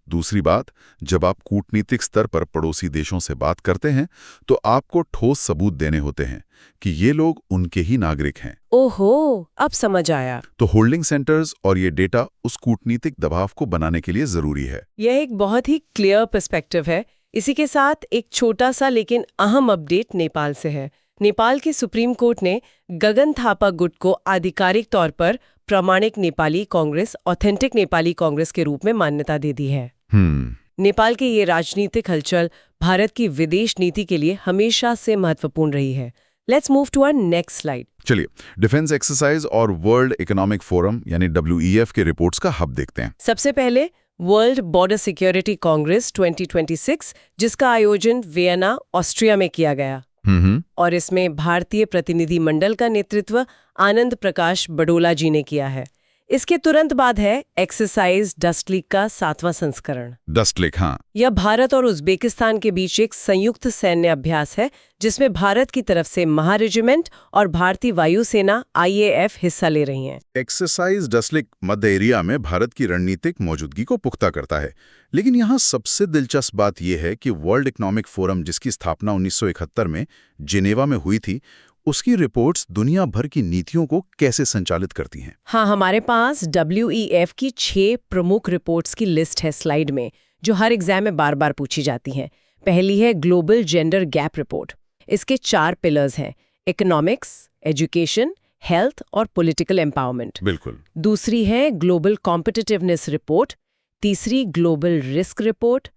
दूसरी बात, जब आप कूटनीतिक स्तर पर पड़ोसी देशों से बात करते हैं तो आपको ठोस सबूत देने होते हैं कि ये लोग उनके ही नागरिक हैं। ओहो, अब समझ आया। तो होल्डिंग सेंटर्स और ये डेटा उस कूटनीतिक दबाव को बनाने के लिए जरूरी है। यह एक बहुत ही क्लियर पर्सपेक्टिव है। इसी के साथ एक छोटा सा लेकिन अहम अपडेट नेपाल से है। नेपाल की सुप्रीम कोर्ट ने गगन थापा गुट को आधिकारिक तौर पर प्रामाणिक नेपाली कांग्रेस, ऑथेंटिक नेपाली कांग्रेस के रूप में मान्यता दे दी है। नेपाल की ये राजनीतिक हलचल भारत की विदेश नीति के लिए हमेशा से महत्वपूर्ण रही है। Let's move to our next slide. चलिए, डिफेंस एक्सरसाइज और वर्ल्ड इकोनॉमिक फोरम यानी WEF के रिपोर्ट्स का हब देखते हैं। सबसे पहले वर्ल्ड बॉर्डर सिक्योरिटी कांग्रेस 2026, जिसका आयोजन वियना, ऑस्ट्रिया में किया गया। और इसमें भारतीय प्रतिनिधि मंडल का नेतृत्व आनंद प्रकाश बडोला जी ने किया है। इसके तुरंत बाद है एक्सरसाइज डस्ट लीग का 7वां संस्करण। डस्ट लीग, हाँ। यह भारत और उज्बेकिस्तान के बीच एक संयुक्त सैन्य अभ्यास है, जिसमें भारत की तरफ से महारेजिमेंट और भारतीय वायुसेना IAF हिस्सा ले रही हैं। एक्सरसाइज डस्ट लीग मध्य एरिया में भारत की रणनीतिक मौजूदगी को पुख्ता करता है। लेकिन यहाँ सबसे दिलचस्प बात यह है कि वर्ल्ड इकोनॉमिक फोरम, जिसकी स्थापना 1971 में जिनेवा में हुई थी, उसकी रिपोर्ट्स दुनिया भर की नीतियों को कैसे संचालित करती हैं। हाँ, हमारे पास WEF की 6 प्रमुख रिपोर्ट्स की लिस्ट है स्लाइड में, जो हर एग्जाम में बार बार पूछी जाती हैं। पहली है ग्लोबल जेंडर गैप रिपोर्ट। इसके 4 पिलर्स हैं: इकोनॉमिक्स, एजुकेशन, हेल्थ और पॉलिटिकल एम्पावरमेंट। बिल्कुल। दूसरी है ग्लोबल कॉम्पिटिटिवनेस रिपोर्ट। तीसरी ग्लोबल रिस्क रिपोर्ट।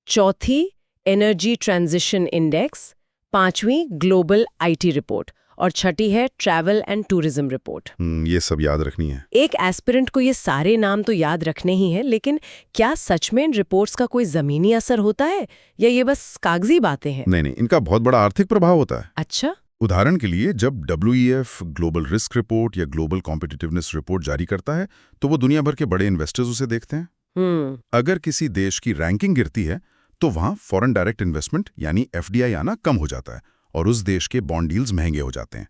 चौथी एनर्जी ट्रांजिशन इंडेक्स। 5वीं ग्लोबल IT रिपोर्ट। और छठी है ट्रैवल एंड टूरिज्म रिपोर्ट। ये सब याद रखनी है। एक एस्पिरेंट को ये सारे नाम तो याद रखने ही हैं, लेकिन क्या सच में इन रिपोर्ट्स का कोई जमीनी असर होता है या ये बस कागजी बातें हैं? नहीं, इनका बहुत बड़ा आर्थिक प्रभाव होता है। अच्छा। उदाहरण के लिए, जब WEF ग्लोबल रिस्क रिपोर्ट या ग्लोबल कॉम्पिटिटिवनेस रिपोर्ट जारी करता है तो वो दुनिया भर के बड़े इन्वेस्टर्स उसे देखते हैं। अगर किसी देश की रैंकिंग गिरती है तो वहां फॉरेन डायरेक्ट इन्वेस्टमेंट यानी FDI आना कम हो जाता है और उस देश के बॉन्ड डील्स महंगे हो जाते हैं।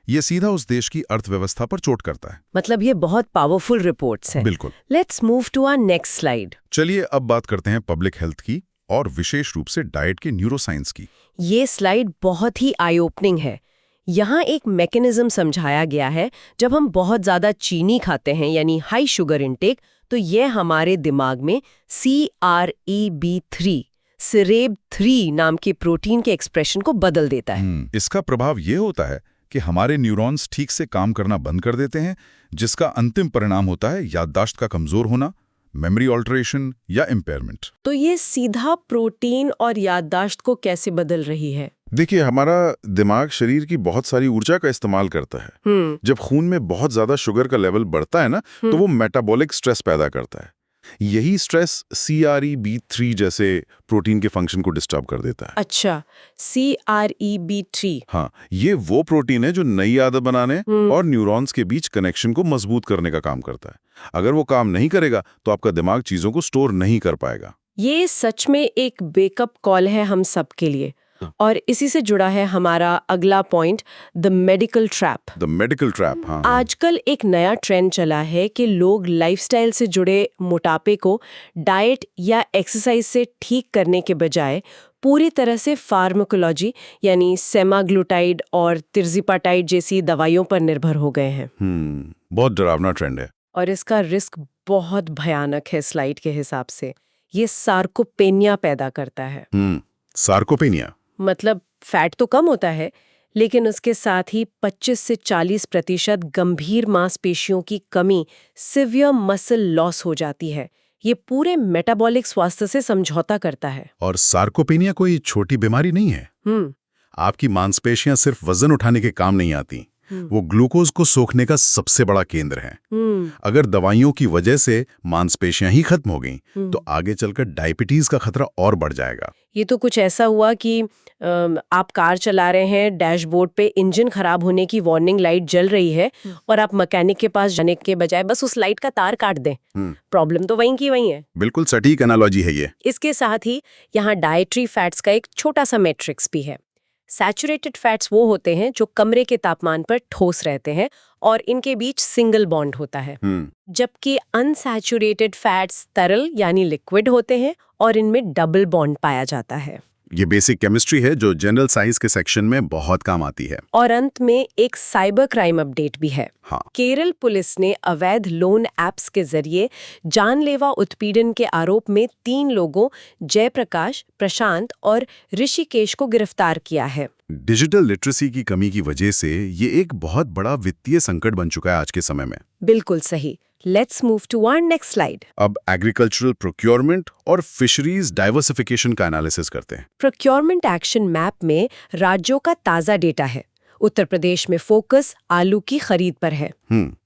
ये सीधा उस देश की अर्थव्यवस्था पर चोट करता है। मतलब ये बहुत पावरफुल रिपोर्ट्स हैं। बिल्कुल। Let's move to our next slide. चलिए अब बात करते हैं पब्लिक हेल्थ की और विशेष रूप से डाइट के न्यूरोसाइंस की। ये स्लाइड बहुत ही आई ओपनिंग है। यहाँ एक मैकेनिज्म समझाया गया है। जब हम बहुत ज्यादा चीनी खाते हैं यानी हाई शुगर इंटेक, तो ये हमारे दिमाग में CREB3 CREB3 नाम के प्रोटीन के एक्सप्रेशन को बदल देता है। इसका प्रभाव ये होता है कि हमारे न्यूरॉन्स ठीक से काम करना बंद कर देते हैं, जिसका अंतिम परिणाम होता है याददाश्त का कमजोर होना, मेमोरी ऑल्टरेशन या इम्पेयरमेंट। तो ये सीधा प्रोटीन और याददाश्त को कैसे बदल रही है? देखिए, हमारा दिमाग शरीर की बहुत सारी ऊर्जा का इस्तेमाल करता है। जब खून में बहुत ज्यादा शुगर का लेवल बढ़ता है ना, तो वो मेटाबॉलिक स्ट्रेस पैदा करता है। यही स्ट्रेस CREB3 जैसे प्रोटीन के फंक्शन को डिस्टर्ब कर देता है। अच्छा, CREB3। हाँ, ये वो प्रोटीन है जो नई आदत बनाने और न्यूरॉन्स के बीच कनेक्शन को मजबूत करने का काम करता है। अगर वो काम नहीं करेगा तो आपका दिमाग चीजों को स्टोर नहीं कर पाएगा। ये सच में एक वेकअप कॉल है हम सब के लिए। और इसी से जुड़ा है हमारा अगला point, the medical trap. The medical trap. हाँ, आजकल एक नया ट्रेंड चला है कि लोग लाइफस्टाइल से जुड़े मोटापे को डाइट या एक्सरसाइज से ठीक करने के बजाय पूरी तरह से फार्माकोलॉजी यानी सेमाग्लूटाइड और तिर्जिपाटाइड जैसी दवाइयों पर निर्भर हो गए हैं। बहुत डरावना ट्रेंड है। और इसका रिस्क बहुत भयानक है। स्लाइड के हिसाब से ये सार्कोपेनिया पैदा करता है। सार्कोपेनिया मतलब फैट तो कम होता है, लेकिन उसके साथ ही 25 से 40% गंभीर मांसपेशियों की कमी, सिवियर मसल लॉस हो जाती है। ये पूरे मेटाबॉलिक स्वास्थ्य से समझौता करता है। और सार्कोपेनिया कोई छोटी बीमारी नहीं है। आपकी मांसपेशियां सिर्फ वजन उठाने के काम नहीं आती, वो ग्लूकोज को सोखने का सबसे बड़ा केंद्र है। अगर दवाइयों की वजह से मांसपेशियां ही खत्म हो गईं, तो आगे चलकर डायबिटीज का खतरा और बढ़ जाएगा। ये तो कुछ ऐसा हुआ कि आप कार चला रहे हैं, डैशबोर्ड पे इंजन खराब होने की वार्निंग लाइट जल रही है और आप मैकेनिक के पास जाने के बजाय बस उस लाइट का तार काट दें। प्रॉब्लम तो वहीं की वहीं है। बिल्कुल सटीक एनालॉजी है ये। इसके साथ ही यहाँ डाइटरी फैट्स का एक छोटा सा मैट्रिक्स भी है। सैचुरेटेड फैट्स वो होते हैं जो कमरे के तापमान पर ठोस रहते हैं और इनके बीच सिंगल बॉन्ड होता है, जबकि अनसैचुरेटेड फैट्स तरल यानी लिक्विड होते हैं और इनमें डबल बॉन्ड पाया जाता है। ये बेसिक केमिस्ट्री है जो जनरल साइंस के सेक्शन में बहुत काम आती है। और अंत में एक साइबर क्राइम अपडेट भी है। हाँ। केरल पुलिस ने अवैध लोन ऐप्स के जरिए जानलेवा उत्पीड़न के आरोप में 3 लोगों जयप्रकाश, प्रशांत और ऋषिकेश को गिरफ्तार किया है। डिजिटल लिटरेसी की कमी की वजह से ये एक बहुत बड़ा वित्तीय संकट बन चुका है आज के समय में। बिल्कुल सही। Let's move to our next slide. अब एग्रीकल्चरल प्रोक्योरमेंट और फिशरीज डाइवर्सिफिकेशन का एनालिसिस करते हैं। प्रोक्योरमेंट एक्शन मैप में राज्यों का ताज़ा डेटा है। उत्तर प्रदेश में फोकस आलू की खरीद पर है।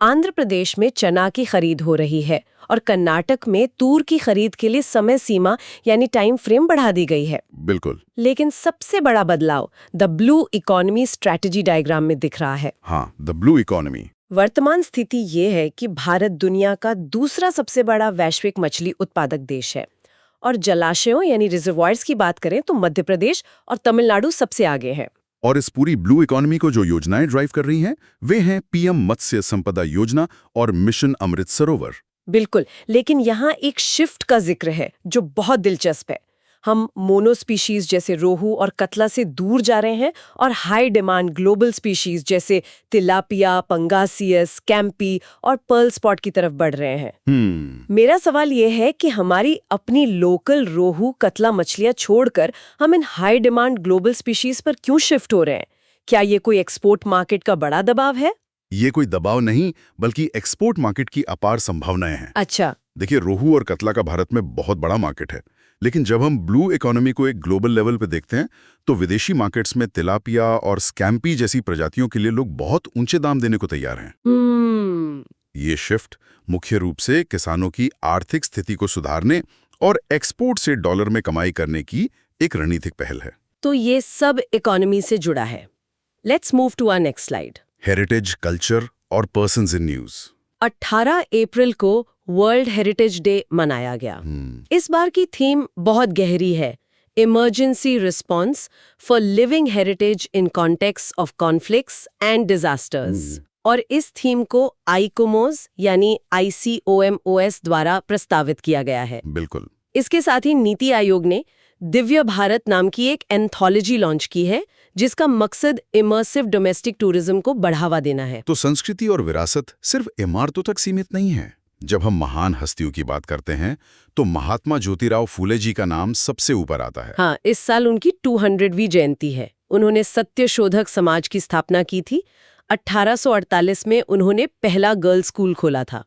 आंध्र प्रदेश में चना की खरीद हो रही है और कर्नाटक में तूर की खरीद के लिए समय सीमा यानी टाइम फ्रेम बढ़ा दी गई है। बिल्कुल। लेकिन सबसे बड़ा बदलाव the blue economy strategy diagram में दिख रहा है। हाँ, द ब्लू इकोनॉमी। वर्तमान स्थिति ये है कि भारत दुनिया का दूसरा सबसे बड़ा वैश्विक मछली उत्पादक देश है और जलाशयों यानी रिजर्वॉयर्स की बात करें तो मध्य प्रदेश और तमिलनाडु सबसे आगे है। और इस पूरी ब्लू इकोनॉमी को जो योजनाएं ड्राइव कर रही हैं, वे हैं पीएम मत्स्य संपदा योजना और मिशन अमृत सरोवर। बिल्कुल, लेकिन यहाँ एक शिफ्ट का जिक्र है जो बहुत दिलचस्प है। हम मोनोस्पीशीज जैसे रोहू और कतला से दूर जा रहे हैं और हाई डिमांड ग्लोबल स्पीशीज जैसे तिलापिया, पंगासियस, कैम्पी और पर्ल स्पॉट की तरफ बढ़ रहे हैं। मेरा सवाल यह है कि हमारी अपनी लोकल रोहू कतला मछलियां छोड़कर हम इन हाई डिमांड ग्लोबल स्पीशीज पर क्यों शिफ्ट हो रहे हैं? क्या ये कोई एक्सपोर्ट मार्केट का बड़ा दबाव है? ये कोई दबाव नहीं, बल्कि एक्सपोर्ट मार्केट की अपार संभावनाएं हैं। अच्छा। देखिए, रोहू और कतला का भारत में बहुत बड़ा मार्केट है, लेकिन जब हम ब्लू इकोनॉमी को एक ग्लोबल लेवल पे देखते हैं तो विदेशी मार्केट्स में तिलापिया और स्कैम्पी जैसी प्रजातियों के लिए लोग बहुत ऊंचे दाम देने को तैयार हैं। ये शिफ्ट मुख्य रूप से किसानों की आर्थिक स्थिति को सुधारने और एक्सपोर्ट से डॉलर में कमाई करने की एक रणनीतिक पहल है। तो ये सब इकोनॉमी से जुड़ा है। Let's move to our next slide. Heritage, culture और पर्सन्स इन न्यूज। 18 अप्रैल को वर्ल्ड हेरिटेज डे मनाया गया। इस बार की थीम बहुत गहरी है, emergency response for living heritage in context of conflicts and disasters. और इस थीम को आईकोमोस यानी ICOMOS द्वारा प्रस्तावित किया गया है। बिल्कुल। इसके साथ ही नीति आयोग ने दिव्य भारत नाम की एक एंथोलॉजी लॉन्च की है जिसका मकसद इमर्सिव डोमेस्टिक टूरिज्म को बढ़ावा देना है। तो संस्कृति और विरासत सिर्फ इमारतों तक सीमित नहीं है। जब हम महान हस्तियों की बात करते हैं तो महात्मा ज्योतिराव फूले जी का नाम सबसे ऊपर आता है। हाँ, इस साल उनकी 200वीं जयंती है। उन्होंने सत्यशोधक समाज की स्थापना की थी। 1848 में उन्होंने पहला गर्ल्स स्कूल खोला था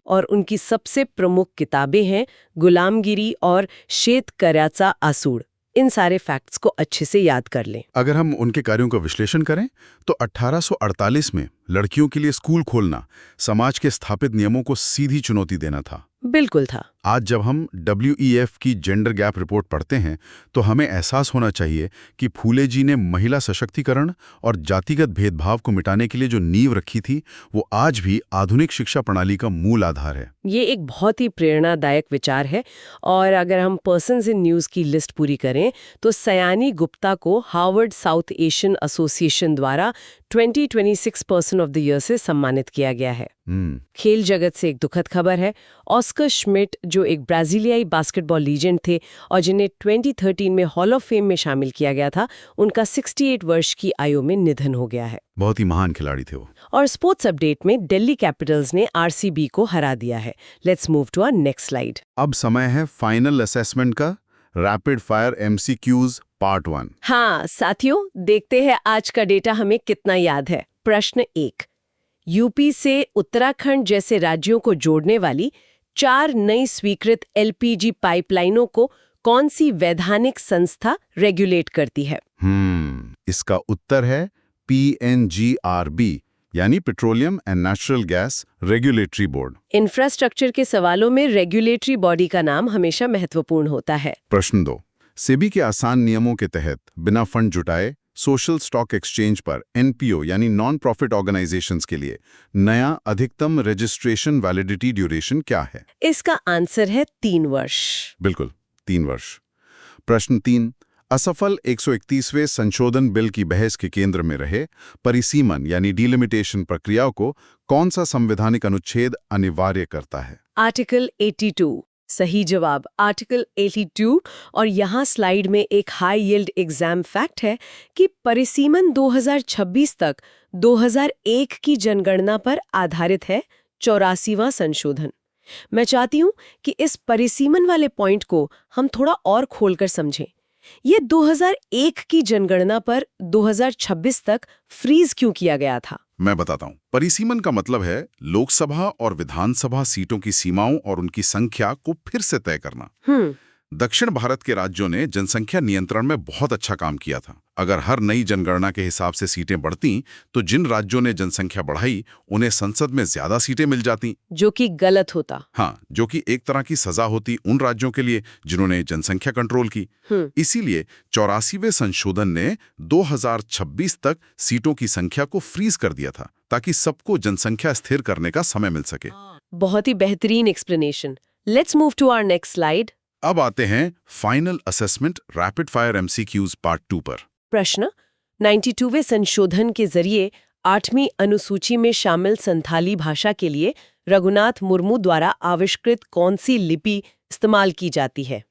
और उनकी सबसे प्रमुख किताबें हैं गुलामगिरी और शेतकऱ्याचा आसूड। इन सारे फैक्ट्स को अच्छे से याद कर लें। अगर हम उनके कार्यों का विश्लेषण करें तो 1848 में लड़कियों के लिए स्कूल खोलना समाज के स्थापित नियमों को सीधी चुनौती देना था। बिल्कुल था। आज जब हम WEF की जेंडर गैप रिपोर्ट पढ़ते हैं तो हमें एहसास होना चाहिए कि फूले जी ने महिला सशक्तिकरण और जातिगत भेदभाव को मिटाने के लिए जो नींव रखी थी वो आज भी आधुनिक शिक्षा प्रणाली का मूल आधार है। ये एक बहुत ही प्रेरणादायक विचार है। और अगर हम पर्सन्स इन न्यूज़ की लिस्ट पूरी करें तो सयानी गुप्ता को हार्वर्ड साउथ एशियन एसोसिएशन द्वारा 2026 पर्सन ऑफ द ईयर से सम्मानित किया गया है। खेल जगत से एक दुखद खबर है। ऑस्कर श्मिट जो एक ब्राजीलियाई बास्केटबॉल लीजेंड थे और जिन्हें 2013 में हॉल ऑफ फेम में शामिल किया गया था, उनका 68 वर्ष की आयु में निधन हो गया है। बहुत ही महान खिलाड़ी थे वो। और स्पोर्ट्स अपडेट में दिल्ली कैपिटल्स ने RCB को हरा दिया है। Let's move to our next slide. अब समय है फाइनल असेसमेंट का, रैपिड फायर MCQs पार्ट 1। हाँ साथियों, देखते हैं आज का डेटा हमें कितना याद है। प्रश्न 1, यूपी से उत्तराखंड जैसे राज्यों को जोड़ने वाली 4 नई स्वीकृत LPG पाइपलाइनों को कौन सी वैधानिक संस्था रेगुलेट करती है? इसका उत्तर है PNGRB यानी petroleum and natural gas regulatory board. Infrastructure के सवालों में रेगुलेटरी बॉडी का नाम हमेशा महत्वपूर्ण होता है। प्रश्न 2, सेबी के आसान नियमों के तहत बिना फंड जुटाए सोशल स्टॉक एक्सचेंज पर NPO यानी नॉन प्रॉफिट ऑर्गेनाइजेशंस के लिए नया अधिकतम रजिस्ट्रेशन वैलिडिटी ड्यूरेशन क्या है? इसका आंसर है 3 वर्ष। बिल्कुल, 3 वर्ष। प्रश्न 3, असफल 131वें संशोधन बिल की बहस के केंद्र में रहे परिसीमन यानी डिलिमिटेशन प्रक्रिया को कौन सा संवैधानिक अनुच्छेद अनिवार्य करता है? आर्टिकल 82। सही जवाब आर्टिकल 82। और यहाँ स्लाइड में एक हाई यील्ड एग्जाम फैक्ट है कि परिसीमन 2026 तक 2001 की जनगणना पर आधारित है। 84वां संशोधन। मैं चाहती हूँ कि इस परिसीमन वाले पॉइंट को हम थोड़ा और खोलकर समझें। ये 2001 की जनगणना पर 2026 तक फ्रीज क्यों किया गया था? मैं बताता हूं। परिसीमन का मतलब है लोकसभा और विधानसभा सीटों की सीमाओं और उनकी संख्या को फिर से तय करना। दक्षिण भारत के राज्यों ने जनसंख्या नियंत्रण में बहुत अच्छा काम किया था। अगर हर नई जनगणना के हिसाब से सीटें बढ़ती तो जिन राज्यों ने जनसंख्या बढ़ाई उन्हें संसद में ज्यादा सीटें मिल जाती, जो कि गलत होता। हाँ, जो कि एक तरह की सजा होती उन राज्यों के लिए जिन्होंने जनसंख्या कंट्रोल की। इसीलिए 84वें संशोधन ने 2026 तक सीटों की संख्या को फ्रीज कर दिया था ताकि सबको जनसंख्या स्थिर करने का समय मिल सके। बहुत ही बेहतरीन explanation. Let's move to our next slide. अब आते हैं final assessment rapid fire MCQs part 2 पर। प्रश्न, 92वें संशोधन के जरिए 8वीं अनुसूची में शामिल संथाली भाषा के लिए रघुनाथ मुर्मू द्वारा आविष्कृत कौन सी लिपि इस्तेमाल की जाती है?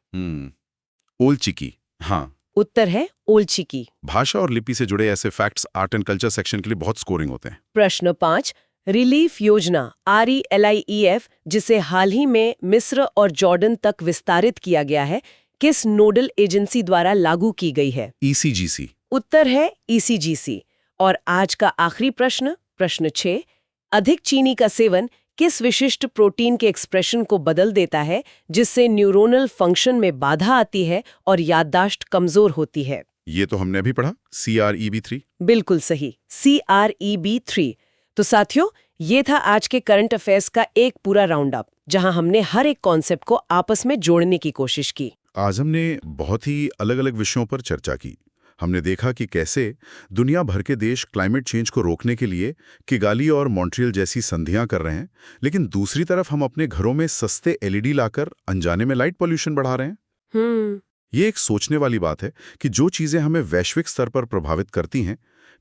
ओल चिकी। हाँ, उत्तर है ओल चिकी। भाषा और लिपि से जुड़े ऐसे facts art and culture section के लिए बहुत स्कोरिंग होते हैं। प्रश्न 5, रिलीफ योजना RELIEF जिसे हाल ही में मिस्र और जॉर्डन तक विस्तारित किया गया है, किस नोडल एजेंसी द्वारा लागू की गई है? ECGC। उत्तर है ECGC। और आज का आखिरी प्रश्न, प्रश्न 6, अधिक चीनी का सेवन किस विशिष्ट प्रोटीन के एक्सप्रेशन को बदल देता है जिससे न्यूरोनल फंक्शन में बाधा आती है और याददाश्त कमजोर होती है? ये तो हमने अभी पढ़ा, CREB3। बिल्कुल सही, CREB3। तो साथियों, ये था आज के करंट अफेयर्स का एक पूरा राउंड अप जहां हमने हर एक कॉन्सेप्ट को आपस में जोड़ने की कोशिश की। आज हमने बहुत ही अलग-अलग विषयों पर चर्चा की। हमने देखा कि कैसे दुनिया भर के देश क्लाइमेट चेंज को रोकने के लिए किगाली और मॉन्ट्रियल जैसी संधियां कर रहे हैं, लेकिन दूसरी तरफ हम अपने घरों में सस्ते LED लाकर अनजाने में लाइट पॉल्यूशन बढ़ा रहे हैं। ये एक सोचने वाली बात है कि जो चीजें हमें वैश्विक स्तर पर प्रभावित करती हैं,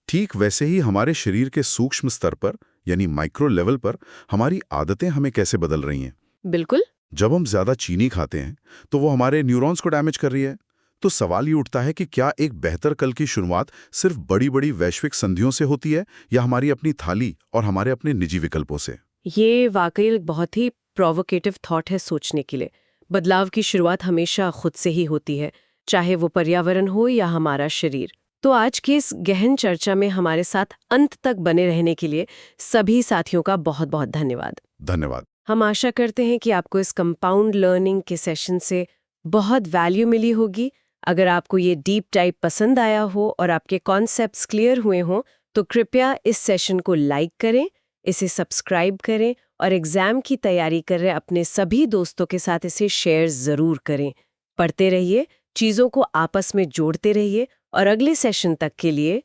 ठीक वैसे ही हमारे शरीर के सूक्ष्म स्तर पर यानी माइक्रो लेवल पर हमारी आदतें हमें कैसे बदल रही हैं। बिल्कुल। जब हम ज्यादा चीनी खाते हैं तो वो हमारे न्यूरॉन्स को डैमेज कर रही है। तो सवाल ये उठता है कि क्या एक बेहतर कल की शुरुआत सिर्फ बड़ी-बड़ी वैश्विक संधियों से होती है या हमारी अपनी थाली और हमारे अपने निजी विकल्पों से? ये वाकई बहुत ही प्रोवोकेटिव थॉट है सोचने के लिए। बदलाव की शुरुआत हमेशा खुद से ही होती है, चाहे वो पर्यावरण हो या हमारा शरीर। तो आज की इस गहन चर्चा में हमारे साथ अंत तक बने रहने के लिए सभी साथियों का बहुत बहुत धन्यवाद। धन्यवाद। हम आशा करते हैं कि आपको इस कंपाउंड लर्निंग के सेशन से बहुत वैल्यू मिली होगी। अगर आपको ये डीप डाइव पसंद आया हो और आपके कॉन्सेप्ट्स क्लियर हुए हों तो कृपया इस सेशन को लाइक करें, इसे सब्सक्राइब करें और एग्जाम की तैयारी कर रहे अपने सभी दोस्तों के साथ इसे शेयर जरूर करें। पढ़ते रहिए, चीजों को आपस में जोड़ते रहिए और अगले सेशन तक के लिए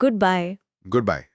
गुड बाय। Good bye.